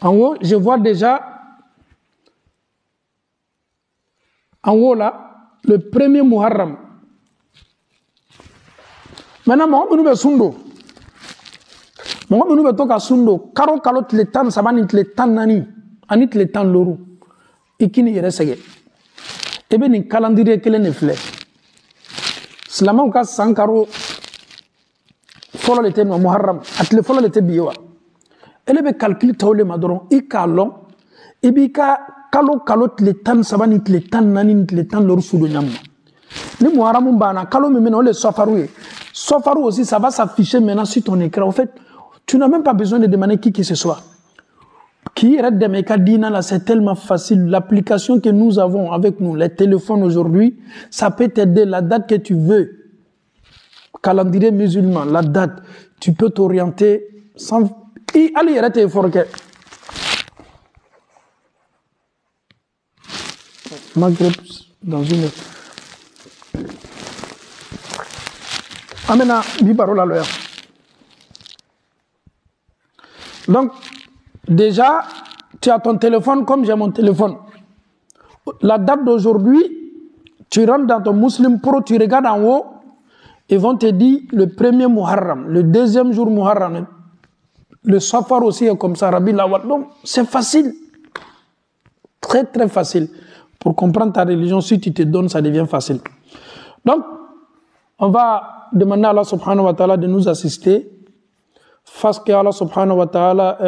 En haut, je vois déjà, en haut là, le premier Muharram. Maintenant, nous sommes sundo. Nous sommes sundo. Karo kalo tletan sabani tletan nani, ani tletan loru. Ikini yeresege. Ebe ni calendrier kele ne fle. Slama uka sankaro folo lete no Muharram. Atle folo lete biwa. Elebe calcul tawle madoron ikalon. Ibika kalo tletan sabani tletan nani tletan loru sudo nyamma. Ni Muharram bana kalo mimena ole safaru. Safaru aussi ça va s'afficher maintenant sur ton écran. En fait, tu n'as même pas besoin de demander qui que ce soit. Qui est de mes cadina là, c'est tellement facile. L'application que nous avons avec nous, les téléphones aujourd'hui, ça peut t'aider la date que tu veux. Calendrier musulman, la date, tu peux t'orienter sans. Allez, arrête fort que. Maghreb dans une. Amena bibaro la loya. Donc déjà tu as ton téléphone comme j'ai mon téléphone. La date d'aujourd'hui, tu rentres dans ton Muslim Pro, tu regardes en haut, ils vont te dire le premier Muharram, le deuxième jour Muharram, le Safar aussi est comme ça, Rabiul Awwal. Donc c'est facile, très très facile. Pour comprendre ta religion, si tu te donnes, ça devient facile. Donc on va demander à Allah subhanahu wa ta'ala de nous assister, fasse que Allah subhanahu wa ta'ala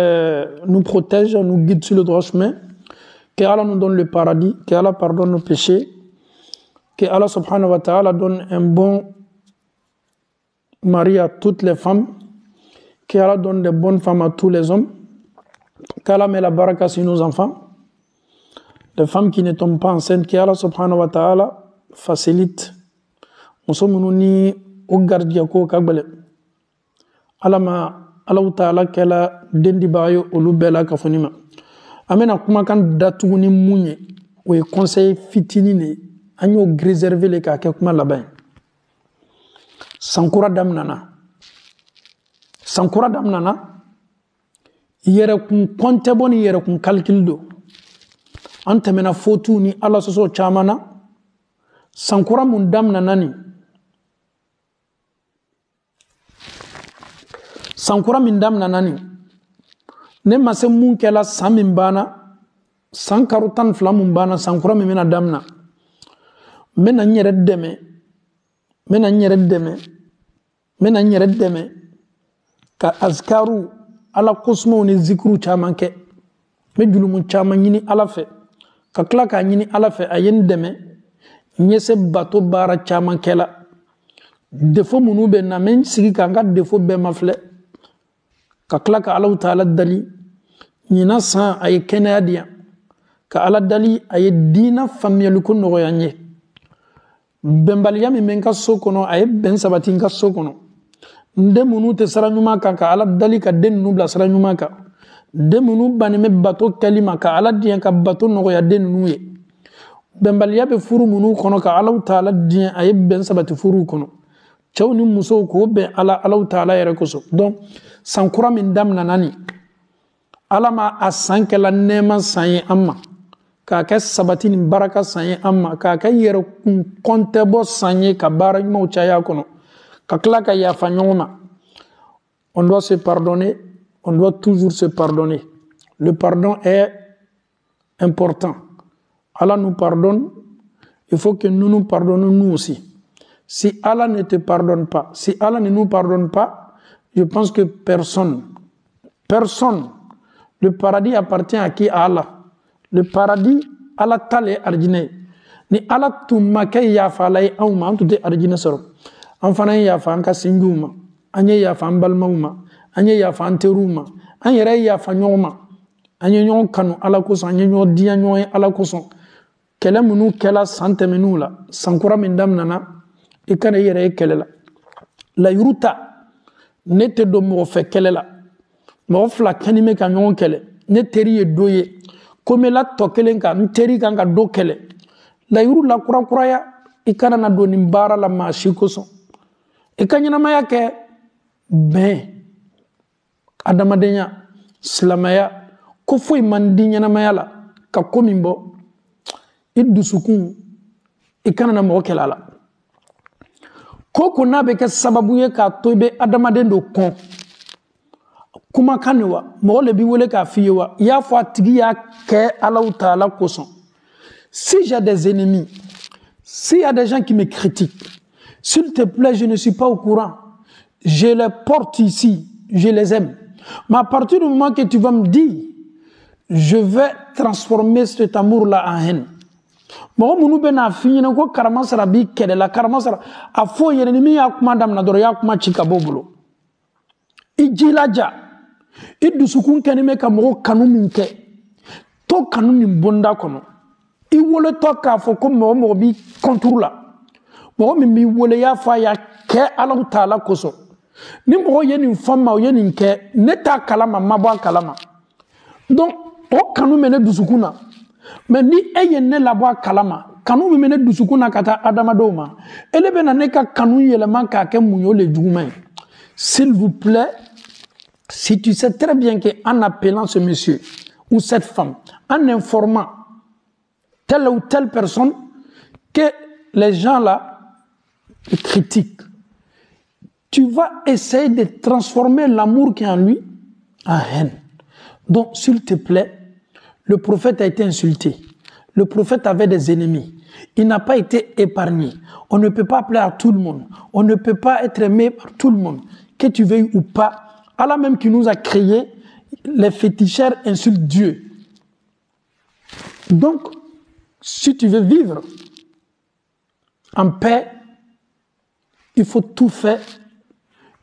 nous protège, nous guide sur le droit chemin, que Allah nous donne le paradis, que Allah pardonne nos péchés, que Allah subhanahu wa ta'ala donne un bon mari à toutes les femmes, que Allah donne de bonnes femmes à tous les hommes, qu'Allah met la baraka sur nos enfants, les femmes qui ne tombent pas enceintes, que Allah subhanahu wa ta'ala facilite. Nous sommes ni au gardien ko kagbale. Alama Allah ta'ala kala dendi bayo olubela kafonima. Amena kuma kan datuguni munye we conseil fitini ne anyo réserver les ka kuma là-bas. Sankura damnana. Sankura damnana yere kun compte boni yere kun calcul do. an tɛmɛna fotu ni ala sɔsɔ caman na sankura mun damina nani sankura min damina nani ne ma se mun kɛla san min banna san karo 12 mun banna sankura min bɛna damina n bɛna n yɛrɛ dɛmɛ ka azkaru ala kosmow ni zikru caman kɛ n bɛ julumu caman ɲini ala fɛ ka tila k'a ɲini ala fɛ a ye n dɛmɛ n ye se bato baara caman kɛla defo minnu bɛ na n bɛ n sigi ka n ka defo bɛɛ mafilɛ ka tila ka ala taala dali ɲina san a ye kɛnɛya di yan ka ala dali a ye diina faamuyaliko nɔgɔya n ye bɛnbaliya min bɛ n ka so kɔnɔ a ye bɛn sabati n ka so kɔnɔ n den minnu tɛ sira ɲuman kan ka ala dali ka den ninnu bila sira ɲuman kan den minnu bannen bɛ bato kɛli ma ka ala diɲɛ ka bato nɔgɔya den ninnu ye bɛnbaliya bɛ furu minnu kɔnɔ ka ala taala diɲɛ a ye bɛn sabati furuw kɔnɔ cɛw ni musow k'o bɛn ala taala yɛrɛ kosɔn donc sankura min daminana nin ala ma a san kɛla nɛɛma san ye an ma k'a kɛ sabati ni baraka san ye an ma k'a kɛ yɛrɛ kun kɔntɛbɔ san ye ka baara ɲumanw caya kɔnɔ ka tila ka yafa ɲɔgɔn ma on doit se pardonner on doit toujours se pardonner le pardon est important Allah nous pardonne il faut que nous nous pardonnons nous aussi si Allah ne te pardonne pas si Allah ne nous pardonne pas je pense que personne le paradis appartient à qui? À Allah. Le paradis, Allah tale arjine. Ni Allah tumma kay yafa lay awma antu de arjine soro. An fana yafa an ka sinjuma, anye yafa an balmauma, anye yafa an teruma, an yere yafa nyoma. Anye nyon kanu ala koson, anye nyon diya nyon ala koson. Kele munu kela sante menu la, sankura min dam nana, ikane yere kele la. La yuruta, nete do mo fe kele la. Mɔgɔ fila kɛni bɛ ka ɲɔgɔn kɛlɛ ne teri ye dɔ ye komi la tɔ kelen kan n teri kan ka dɔ kɛlɛ layiru la kurakuraya i kana na don nin baara la maa si kosɔn i ka ɲɛnamaya kɛ bɛn adamadenya silamɛya ko foyi man di ɲɛnamaya la ka ko min bɔ i dusukun i kana na mɔgɔ kɛlɛ a la ko ko n'a bɛ kɛ sababu ye k'a to i bɛ adamaden dɔ kɔn kuma kan wa mɔgɔ le bi wele k'a f'i ye wa i y'a fɔ a tigi y'a kɛ ala taala kosɔn si j'ai des ennemis s'il y a des gens qui me critiquent s'il te plaît je ne suis pas au courant je les porte ici je les aime mais à partir du moment que tu vas me dire je vais transformer cet amour là en haine mɔgɔ minnu bɛ n'a f'i ɲɛna ko karamasara b'i kɛlɛ la karamasara a fɔ yɛrɛ ni min y'a kuma damina dɔrɔn i y'a kuma ci ka bɔ bolo i jilaja i dusukun kɛni bɛ ka mɔgɔ kanu min kɛ to kanu nin bonda kɔnɔ i wolotɔ k'a fɔ ko mɔgɔ b'i kɔnturu la mɔgɔ min b'i wele y'a fɔ a y'a kɛ ala taala kosɔn ni mɔgɔ ye nin fɔ ma o ye nin kɛ ne t'a kalama ma bɔ a kalama donc o kanu bɛ ne dusukun na mais ni e ye ne labɔ a kalama kanu min bɛ ne dusukun na ka taa adamadenw ma ele bɛ na ne ka kanu yɛlɛma k'a kɛ mun ye o le juguman ye s'il vous plaît. Si tu sais très bien qu'en appelant ce monsieur ou cette femme, en informant telle ou telle personne, que les gens là critiquent, tu vas essayer de transformer l'amour qui est en lui en haine. Donc, s'il te plaît, le prophète a été insulté. Le prophète avait des ennemis. Il n'a pas été épargné. On ne peut pas appeler à tout le monde. On ne peut pas être aimé par tout le monde. Que tu veuilles ou pas, Allah même qui nous a créés, les féticheurs insultent Dieu. Donc, si tu veux vivre en paix, il faut tout faire.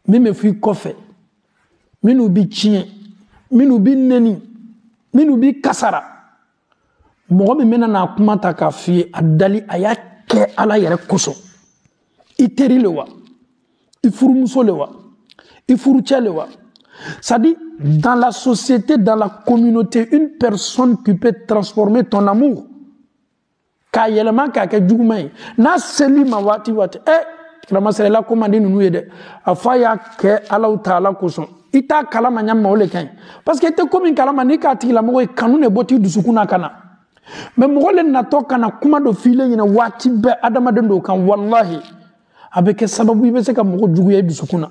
Même si tu fais, même si tu es même si neni, même si kasara. Mɔgɔ min mena na kuma ta k'a f'i ye a dali a y'a kɛ ala yɛrɛ kosɔn i teri le wa i furumuso le wa i furucɛ le wa c'est-à-dire dans la société dans la communauté une personne qui peut transformer ton amour k'a yɛlɛma k'a kɛ juguman ye n'a seli ma waati waati karamasɛrɛla ko man di ninnu ye dɛ a fɔ a y'a kɛ ala taala kosɔn i t'a kalama ɲa ma o le ka ɲi parce que i tɛ ko min kalama n'i k'a tigilamɔgɔ ye kanu de bɔ t'i dusukun na ka na mais mɔgɔ le natɔ kana kuma dɔ file ɲɛna waati bɛɛ adamaden dɔw kan wallahi a bɛ kɛ sababu i bɛ se ka mɔgɔ juguya i dusukun na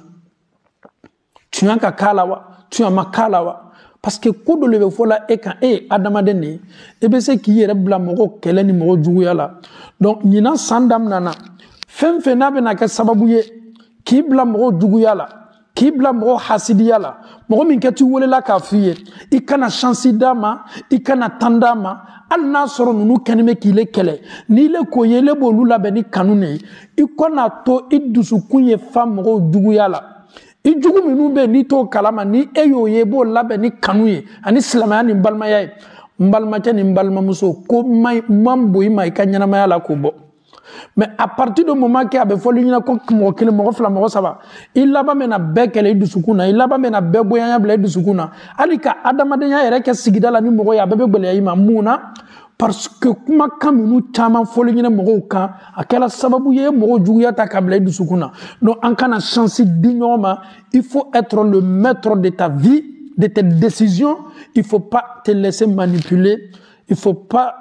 tuɲa ka k'a la wa tuɲa ma k'a la wa parce que ko dɔ le bɛ fɔ la e kan e ye adamaden de ye e bɛ se k'i yɛrɛ bila mɔgɔ kɛlɛ ni mɔgɔ juguya la donc ɲinan san daminɛna fɛn fɛn n'a bɛna kɛ sababu ye k'i bila mɔgɔ juguya la k'i bila mɔgɔ hasidiya la mɔgɔ min kɛ t'i welela k'a f'i ye i kana chance d'a ma i kana temps d'a ma hali n'a sɔrɔ ninnu kɛnɛ bɛ k'i le kɛlɛ n'i le ko ye le b'olu labɛn ni kanu de ye i kɔna to i dusukun ye fa mɔgɔw juguya la i jugu minnu bɛ n'i t'o kalama ni e y'o ye i b'o labɛn ni kanu ye ani silamɛya ni balimaya ye n balimakɛ ni n balimamuso ko man bon i ma i ka ɲɛnamaya la k'o bɔ mais à partir du moment que a bɛ fɔli ɲɛna ko mɔgɔ kelen mɔgɔ fila mɔgɔ saba i laban bɛna bɛɛ kɛlɛ i dusukun na i laban bɛna bɛɛ bonyanya bila i dusukun na hali ka adamadenya yɛrɛ kɛ sigida la ni mɔgɔ ye a bɛɛ bɛ gwɛlɛya i ma mun na parce que kumakan minnu caman fɔli ɲɛna mɔgɔw kan a kɛra sababu ye mɔgɔw juguya ta ka bila i dusukun na donc an kana chance di ɲɔgɔn ma il faut être le maître de ta vie de tes décisions il faut pas te laisser manipuler il faut pas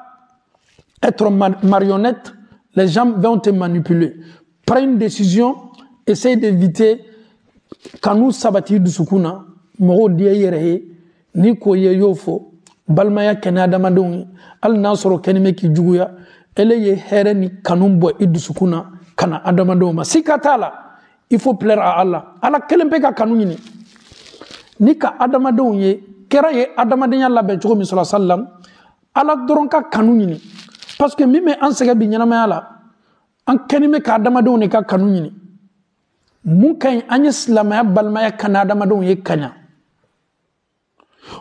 être marionnette. Les gens vont te manipuler. Prends une décision, essaye d'éviter quand nous sabati dusukuna, moro diye yere, ni koye yofo, balmaya kene adamadongi, al nasoro kenime ki juguya, ele ye here ni kanumbo idusukuna, kana adamadoma. Si katala, il faut plaire à Allah. Allah kelempe ka kanuni. Ni ka adamadongi, kera ye adamadenya labe chogo mi sallallahu alayhi wa sallam, Allah doron ka kanuni. Parce que mime an sɛgɛ bi ɲɛnamaya la an kɛni bɛ ka adamadenw de ka kanu ɲini mun ka ɲi an ye silamɛya balimaya kani adamadenw ye ka ɲa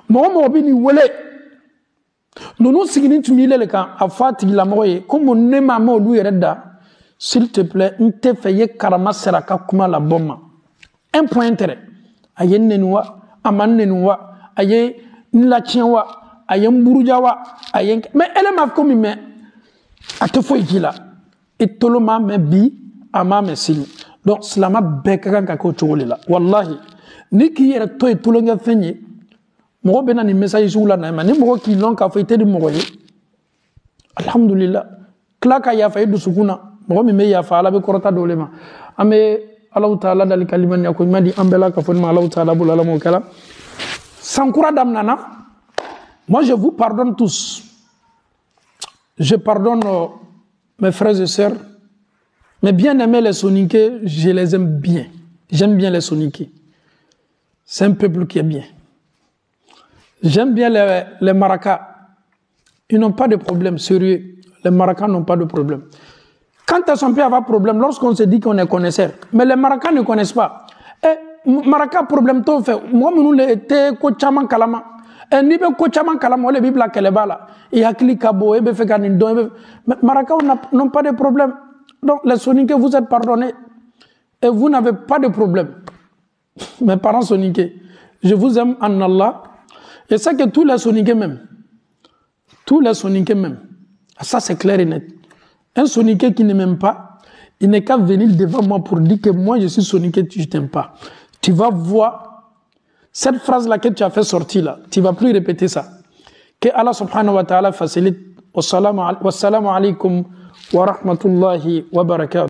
mɔgɔ mɔgɔ bɛ n'i wele ninnu siginin tun b'i le kan a fɔ a tigilamɔgɔ ye ko mun ne ma mɛ olu yɛrɛ da s'il te plaît n tɛ fɛ i ye karama sera ka kuma labɔ n ma un point tɛrɛ a ye n nɛni wa a ma n nɛni wa a ye n latiɲɛ wa a ye n buruja wa a ye mais ele ma ko min mɛ a tɛ foyi k'i la i tolo m'a mɛn bi a m'a mɛn sini donc silama bɛɛ ka kan ka kɛ o cogo de la walahi ni k'i yɛrɛ to ye tulonkɛfɛn ye mɔgɔ bɛ na nin message sugu la na ma ni mɔgɔ k'i lɔn k'a fɔ i tɛ di mɔgɔ ye alhamdulillah tila ka yafa i dusukun na mɔgɔ min bɛ yafa ala bɛ kɔrɔta dɔw le ma an bɛ Alahu Taala dali kalimaniya ko ɲuman di an bɛɛ la ka fɔ ni ma Alahu Taala bolo ala m'o kɛla sankura daminɛna moi je vous pardonne tous. Je pardonne mes frères et sœurs, mais bien aimés les Soninké, je les aime bien. J'aime bien les Soninké. C'est un peuple qui est bien. J'aime bien les Maracas. Ils n'ont pas de problème sérieux. Les Maracas n'ont pas de problème. Quand est-ce qu'on peut avoir problème? Lorsqu'on se dit qu'on est connaisseur. Mais les Maracas ne connaissent pas. Et Maracas problème tout fait. Moi, nous l'été kochaman kalama. Et ni be kochaman kalama ole bibla keleba la. Et hakili kabo ebe fait ganin don. Maracas n'ont pas de problème. Donc les Soninké, vous êtes pardonnés. Et vous n'avez pas de problème. Mes parents Soninké, je vous aime en Allah. Et c'est que tous les Soninké même. Tous les Soninké même. Ça c'est clair et net. Un Soninké qui ne m'aime pas, il n'est qu'à venir devant moi pour dire que moi je suis Soninké, je ne t'aime pas. Tu vas voir cette phrase-là que tu as fait sortir là, tu ne vas plus répéter ça. Que Allah subhanahu wa ta'ala facilite. Wassalamu alaikum wa rahmatullahi wa barakatuh.